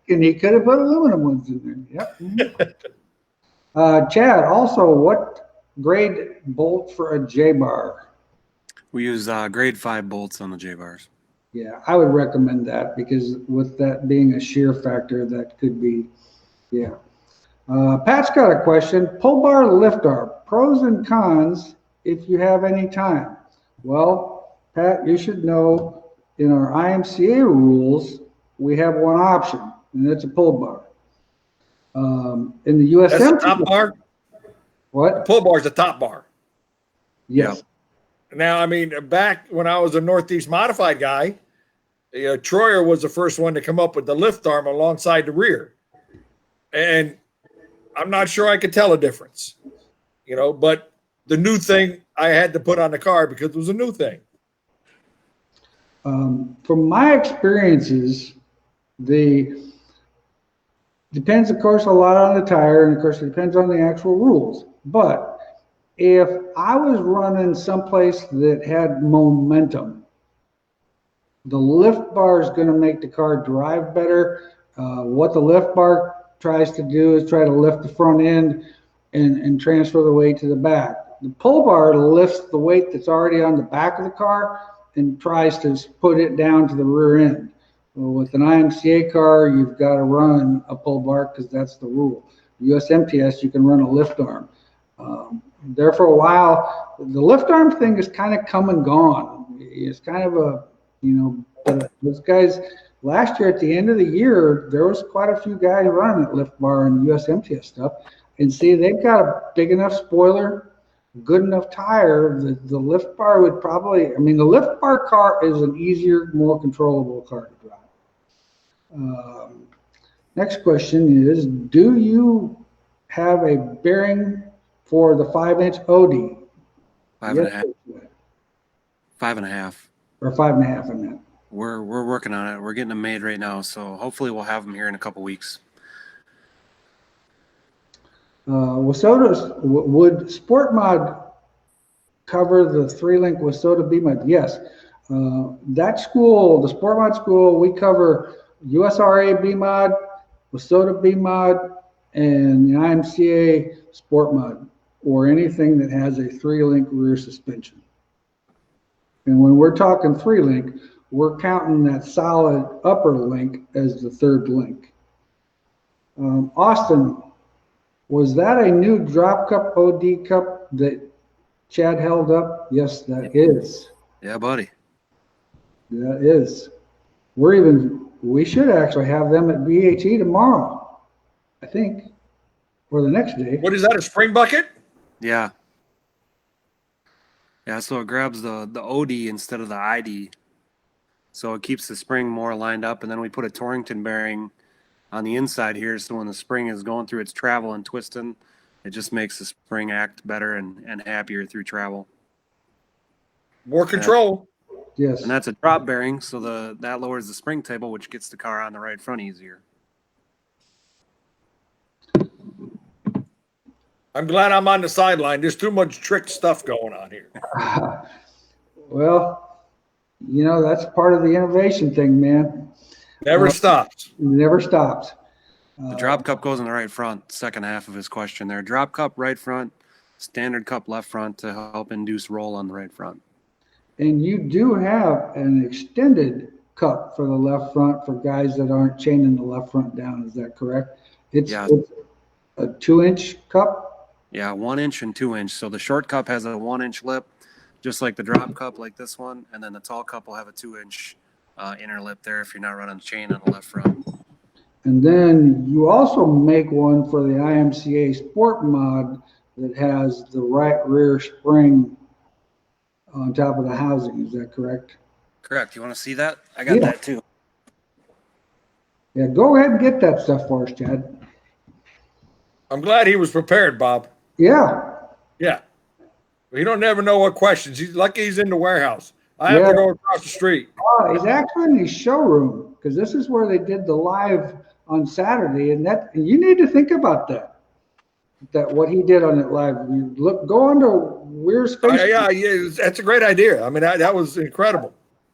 He could have put aluminum ones in there. Yep. Chad, also, what grade bolt for a J-bar? We use grade 5 bolts on the J-bars. Yeah, I would recommend that, because with that being a shear factor, that could be, yeah. Pat's got a question. Pull bar, lift arm, pros and cons if you have any time. Well, Pat, you should know in our IMCA rules, we have one option, and it's a pull bar. In the USM, that's the top bar. What? The pull bar is the top bar. Yes. Now, I mean, back when I was a Northeast Modified guy, Troyer was the first one to come up with the lift arm alongside the rear, and I'm not sure I could tell a difference, but the new thing I had to put on the car because it was a new thing. From my experiences, depends, of course, a lot on the tire, and of course, it depends on the actual rules. But if I was running someplace that had momentum, the lift bar is going to make the car drive better. What the lift bar tries to do is try to lift the front end and transfer the weight to the back. The pull bar lifts the weight that's already on the back of the car and tries to put it down to the rear end. Well, with an IMCA car, you've got to run a pull bar because that's the rule. USMTS, you can run a lift arm. There for a while, the lift arm thing is kind of come and gone. It's kind of a, but those guys, last year at the end of the year, there was quite a few guys running that lift bar and USMTS stuff. And see, they've got a big enough spoiler, good enough tire that the lift bar would probably, the lift bar car is an easier, more controllable car to drive. Next question is, do you have a bearing for the 5-inch OD? 5.5. 5.5. Or 5.5, I meant. We're working on it. We're getting them made right now, so hopefully we'll have them here in a couple weeks. Would Sport Mod cover the 3-link Wasota B Mod? Yes. That school, the Sport Mod school, we cover USRA B Mod, Wasota B Mod, and the IMCA Sport Mod, or anything that has a 3-link rear suspension. And when we're talking 3-link, we're counting that solid upper link as the 3rd link. Austin, was that a new drop cup OD cup that Chad held up? Yes, that is. Yeah, buddy. That is. We should actually have them at BHE tomorrow, I think, or the next day. What is that, a spring bucket? Yeah. Yeah, so it grabs the OD instead of the ID. So it keeps the spring more lined up, and then we put a Torrington bearing on the inside here, so when the spring is going through its travel and twisting, it just makes the spring act better and happier through travel. More control. Yes. And that's a drop bearing, so that lowers the spring table, which gets the car on the right front easier. I'm glad I'm on the sideline. There's too much trick stuff going on here. Well, that's part of the innovation thing, man. Never stops. Never stops. The drop cup goes in the right front, second half of his question there. Drop cup right front, standard cup left front to help induce roll on the right front. And you do have an extended cup for the left front for guys that aren't chaining the left front down. Is that correct? It's a 2-inch cup? Yeah, 1 inch and 2 inch. So the short cup has a 1-inch lip, just like the drop cup like this one. And then the tall cup will have a 2-inch inner lip there if you're not running chain on the left front. And then you also make one for the IMCA Sport Mod that has the right rear spring on top of the housing. Is that correct? Correct. You want to see that? I got that too. Yeah, go ahead and get that stuff for us, Chad. I'm glad he was prepared, Bob. Yeah. Yeah. You don't never know what questions. He's lucky he's in the warehouse. I have to go across the street. He's actually in his showroom because this is where they did the live on Saturday, and you need to think about that. That what he did on it live. Go on to Wehrs Facebook. Yeah, that's a great idea. That was incredible.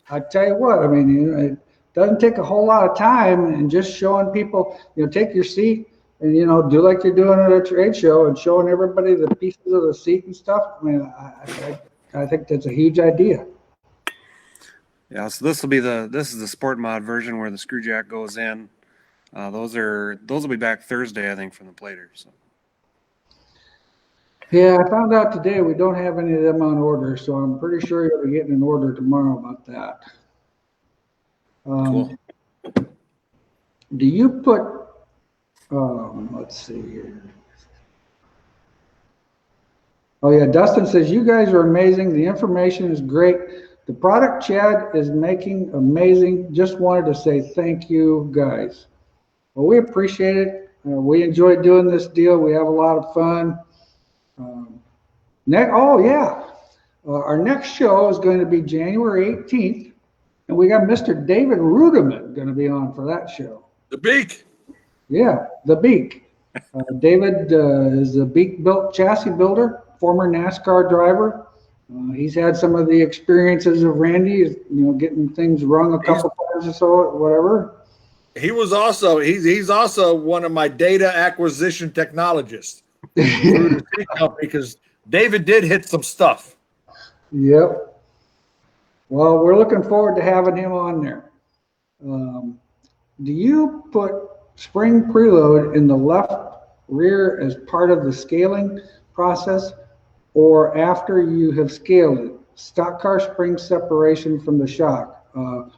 I tell you what, it doesn't take a whole lot of time, and just showing people, take your seat and do like you're doing at a trade show and showing everybody the pieces of the seat and stuff. I think that's a huge idea. Yeah, so this is the Sport Mod version where the screw jack goes in. Those will be back Thursday, I think, from the plater. So. Yeah, I found out today we don't have any of them on order, so I'm pretty sure you'll be getting an order tomorrow about that. Cool. Do you put? Let's see here. Oh yeah, Dustin says you guys are amazing. The information is great. The product Chad is making amazing. Just wanted to say thank you, guys. Well, we appreciate it. We enjoy doing this deal. We have a lot of fun. Our next show is going to be January 18th, and we got Mr. David Rudiman going to be on for that show. The Beak. Yeah, the Beak. David is a beak built chassis builder former NASCAR driver. He's had some of the experiences of Randy, getting things wrong a couple times or so, whatever. He's also one of my data acquisition technologists through the C company, because David did hit some stuff. Yep. Well, we're looking forward to having him on there. Do you put spring preload in the left rear as part of the scaling process, or after you have scaled it? Stock car spring separation from the shock.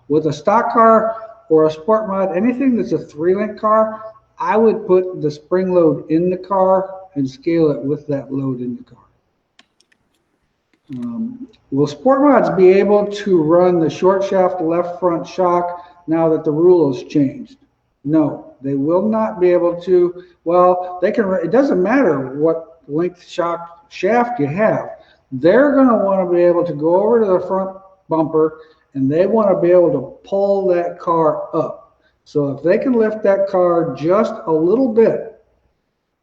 With a stock car or a sport mod, anything that's a 3-link car, I would put the spring load in the car and scale it with that load in the car. Will sport mods be able to run the short shaft left front shock now that the rule has changed? No, they will not be able to. Well, they can. It doesn't matter what length shock shaft you have. They're going to want to be able to go over to the front bumper, and they want to be able to pull that car up. So if they can lift that car just a little bit,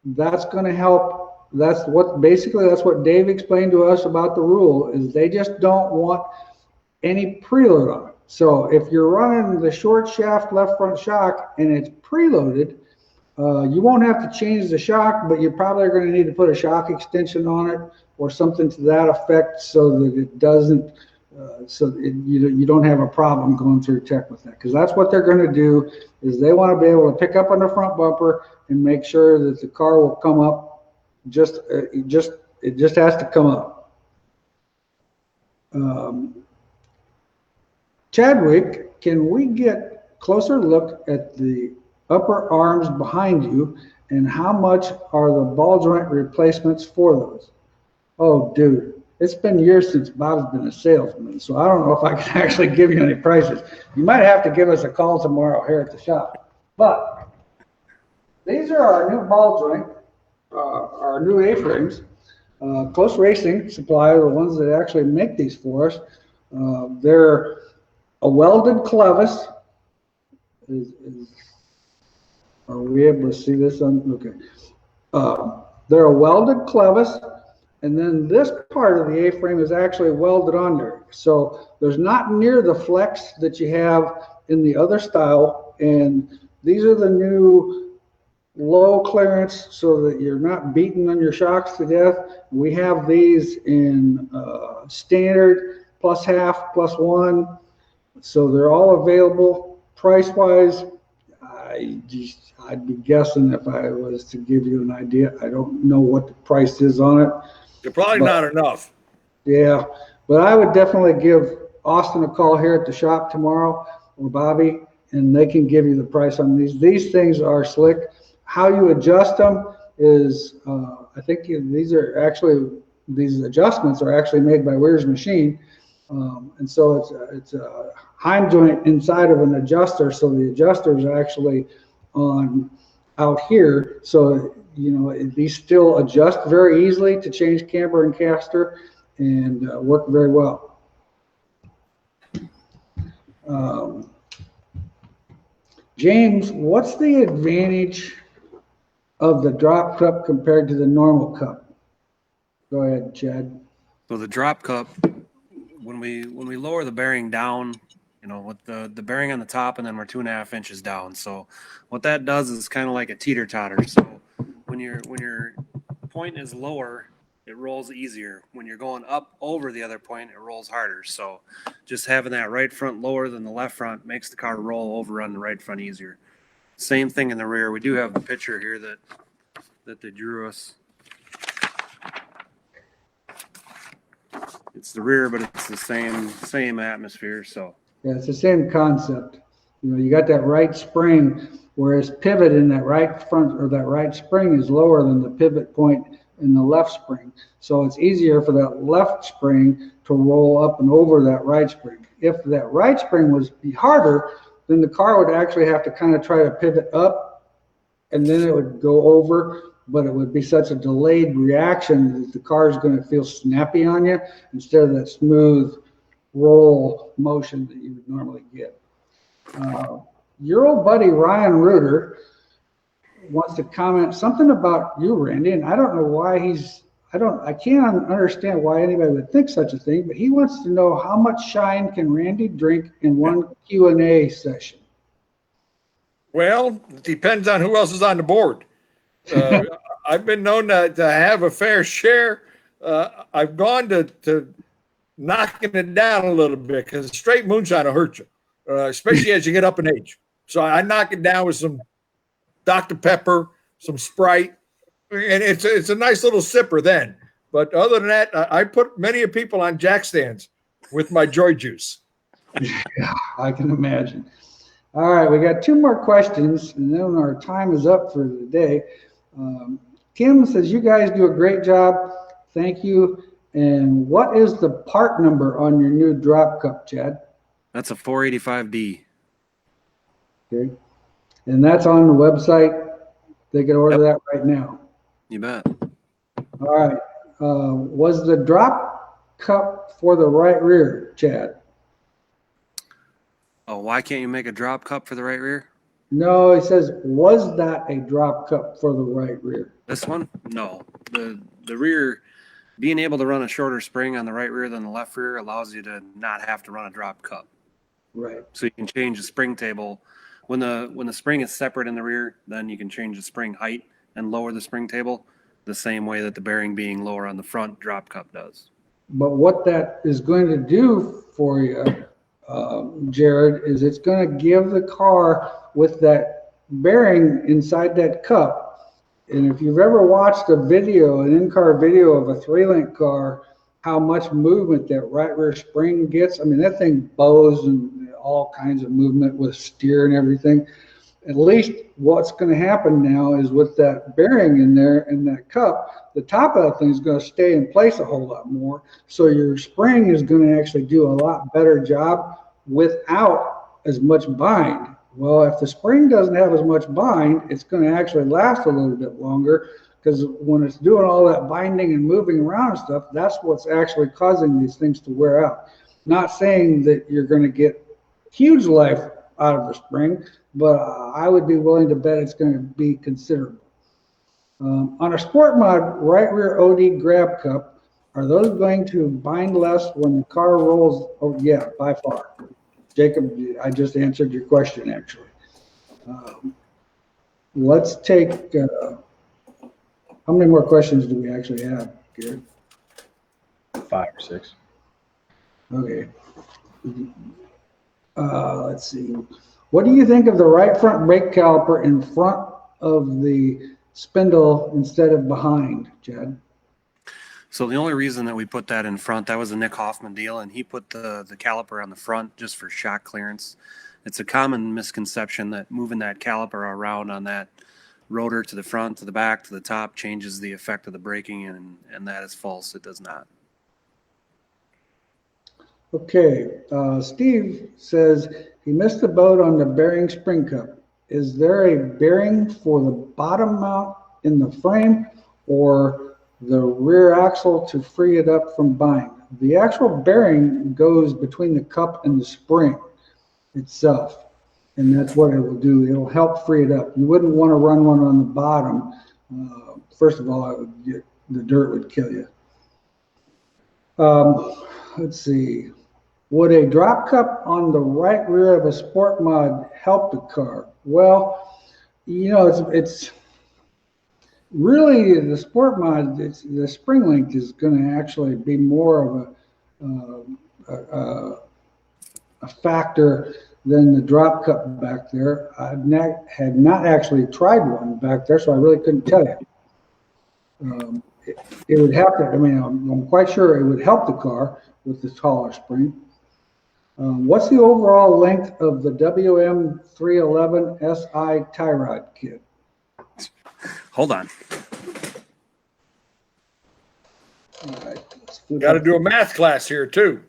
that's going to help. That's what Dave explained to us about the rule, is they just don't want any preload on it. So if you're running the short shaft left front shock and it's preloaded, you won't have to change the shock, but you're probably going to need to put a shock extension on it or something to that effect, so that it doesn't, you don't have a problem going through tech with that. Because that's what they're going to do, is they want to be able to pick up on the front bumper and make sure that the car will come up. It just has to come up. Chadwick, can we get closer look at the upper arms behind you, and how much are the ball joint replacements for those? Oh, dude, it's been years since Bob's been a salesman, so I don't know if I can actually give you any prices. You might have to give us a call tomorrow here at the shop. But these are our new ball joint, our new A-frames. Close Racing Supply are the ones that actually make these for us. They're a welded clevis. Are we able to see this on? Okay. They're a welded clevis, and then this part of the A-frame is actually welded on there. So there's not near the flex that you have in the other style, and these are the new low clearance, so that you're not beating on your shocks to death. We have these in standard, plus half, plus one. So they're all available. Price wise, I'd be guessing if I was to give you an idea. I don't know what the price is on it. You're probably not enough. Yeah, but I would definitely give Austin a call here at the shop tomorrow, or Bobby, and they can give you the price on these. These things are slick. How you adjust them is, I think these adjustments are actually made by Wehrs machine. And so it's a hind joint inside of an adjuster. So the adjuster is actually on out here. So, these still adjust very easily to change camber and caster, and work very well. James, what's the advantage of the drop cup compared to the normal cup? Go ahead, Chad. So the drop cup, when we lower the bearing down, with the bearing on the top, and then we're 2.5 inches down. So what that does is kind of like a teeter-totter. So when your point is lower, it rolls easier. When you're going up over the other point, it rolls harder. So just having that right front lower than the left front makes the car roll over on the right front easier. Same thing in the rear. We do have the picture here that they drew us. It's the rear, but it's the same atmosphere. So yeah, it's the same concept. You got that right spring, whereas pivot in that right front, or that right spring, is lower than the pivot point in the left spring. So it's easier for that left spring to roll up and over that right spring. If that right spring was be harder, then the car would actually have to kind of try to pivot up, and then it would go over, but it would be such a delayed reaction that the car is going to feel snappy on you instead of that smooth roll motion that you would normally get. Your old buddy Ryan Reuter wants to comment something about you, Randy, and I don't know why he's I can't understand why anybody would think such a thing, but he wants to know how much shine can Randy drink in one Q&A session? Well, it depends on who else is on the board. I've been known to have a fair share. I've gone to knocking it down a little bit because straight moonshine will hurt you, especially as you get up in age. So I knock it down with some Dr. Pepper, some Sprite, and it's a nice little sipper then. But other than that, I put many people on jack stands with my Joy Juice. Yeah, I can imagine. All right, we got 2 more questions, and then our time is up for the day. Kim says, you guys do a great job. Thank you. And what is the part number on your new drop cup, Chad? That's a 485D. Okay. And that's on the website. They can order that right now. You bet. All right. Was the drop cup for the right rear, Chad? Oh, why can't you make a drop cup for the right rear? No, he says, was that a drop cup for the right rear? This one? No. The rear, being able to run a shorter spring on the right rear than the left rear allows you to not have to run a drop cup. Right. So you can change the spring table. When the spring is separate in the rear, then you can change the spring height and lower the spring table the same way that the bearing being lower on the front drop cup does. But what that is going to do for you, Jared, is it's going to give the car with that bearing inside that cup. And if you've ever watched an in-car video of a 3-link car, how much movement that right rear spring gets. I mean, that thing bows and all kinds of movement with steer and everything. At least what's going to happen now is with that bearing in there in that cup, the top of that thing is going to stay in place a whole lot more. So your spring is going to actually do a lot better job without as much bind. Well, if the spring doesn't have as much bind, it's going to actually last a little bit longer, because when it's doing all that binding and moving around and stuff, that's what's actually causing these things to wear out. Not saying that you're going to get huge life out of the spring, but I would be willing to bet it's going to be considerable. On a sport mod right rear OD grab cup, are those going to bind less when the car rolls? Oh yeah, by far. Jacob, I just answered your question actually. Let's take, how many more questions do we actually have, Garrett? 5 or 6. Okay. Let's see. What do you think of the right front brake caliper in front of the spindle instead of behind, Chad? So the only reason that we put that in front, that was a Nick Hoffman deal, and he put the caliper on the front just for shock clearance. It's a common misconception that moving that caliper around on that rotor to the front, to the back, to the top changes the effect of the braking, and that is false. It does not. Okay, Steve says he missed the boat on the bearing spring cup. Is there a bearing for the bottom mount in the frame or the rear axle to free it up from bind? The actual bearing goes between the cup and the spring itself, and that's what it will do. It'll help free it up. You wouldn't want to run one on the bottom. First of all, the dirt would kill you. Let's see. Would a drop cup on the right rear of a sport mod help the car? Well, you know, it's really the sport mod. The spring length is going to actually be more of a factor than the drop cup back there. I had not actually tried one back there, so I really couldn't tell you. It would have to. I mean, I'm quite sure it would help the car with the taller spring. What's the overall length of the WM311 SI tie rod kit? Hold on. All right, Got to do a math class here too.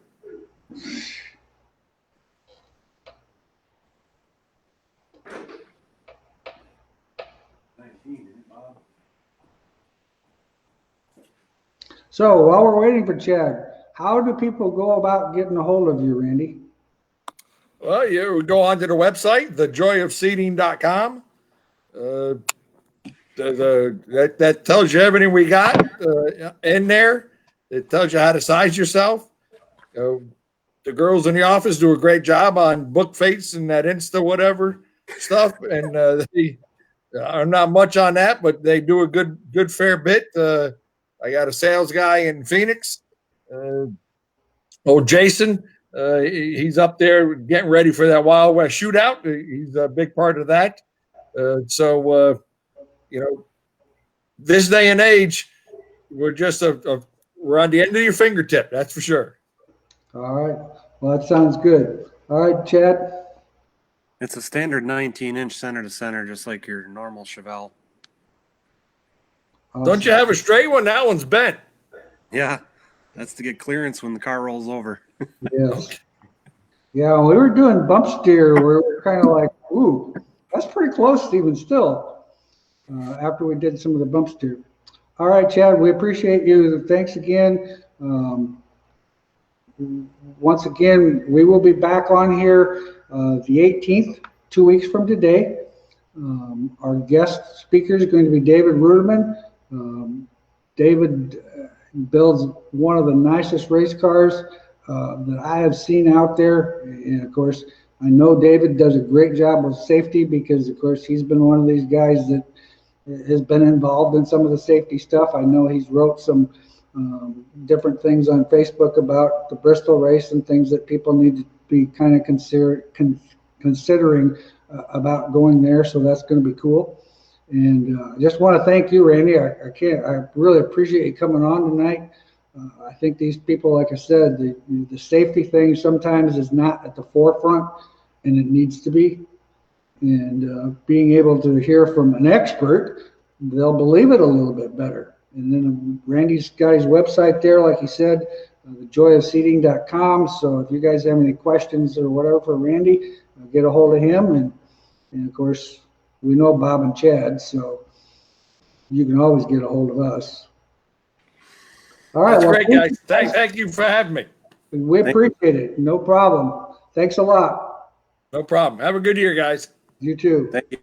So while we're waiting for Chad, how do people go about getting a hold of you, Randy? Well, you go onto the website, thejoyofseating.com. that tells you everything we got in there. It tells you how to size yourself. The girls in the office do a great job on book face and that Insta whatever stuff, and they are not much on that, but they do a good fair bit. I got a sales guy in Phoenix. Jason, he's up there getting ready for that Wild West shootout. He's a big part of that. This day and age, we're just we're on the end of your fingertip. That's for sure. All right. Well, that sounds good. All right, Chad. It's a standard 19-inch center to center, just like your normal Chevelle. Awesome. Don't you have a straight one? That one's bent. Yeah, that's to get clearance when the car rolls over. Yes. Yeah, when we were doing bump steer, we were kind of like, ooh, that's pretty close even still, after we did some of the bump steer. All right, Chad, we appreciate you. Thanks again. Once again, we will be back on here the 18th, 2 weeks from today. Our guest speaker is going to be David Ruderman. David builds one of the nicest race cars that I have seen out there. And of course, I know David does a great job with safety because, of course, he's been one of these guys that has been involved in some of the safety stuff. I know he's wrote some different things on Facebook about the Bristol race and things that people need to be kind of considering about going there. So that's going to be cool. And I just want to thank you, Randy. I really appreciate you coming on tonight. I think these people, like I said, the safety thing sometimes is not at the forefront, and it needs to be. And being able to hear from an expert, they'll believe it a little bit better. And then Randy's got his website there, like he said, thejoyofseating.com. So if you guys have any questions or whatever for Randy, get a hold of him. And of course, we know Bob and Chad, so you can always get a hold of us. All right. That's great, guys. Thank you for having me. We appreciate it. No problem. Thanks a lot. No problem. Have a good year, guys. You too. Thank you.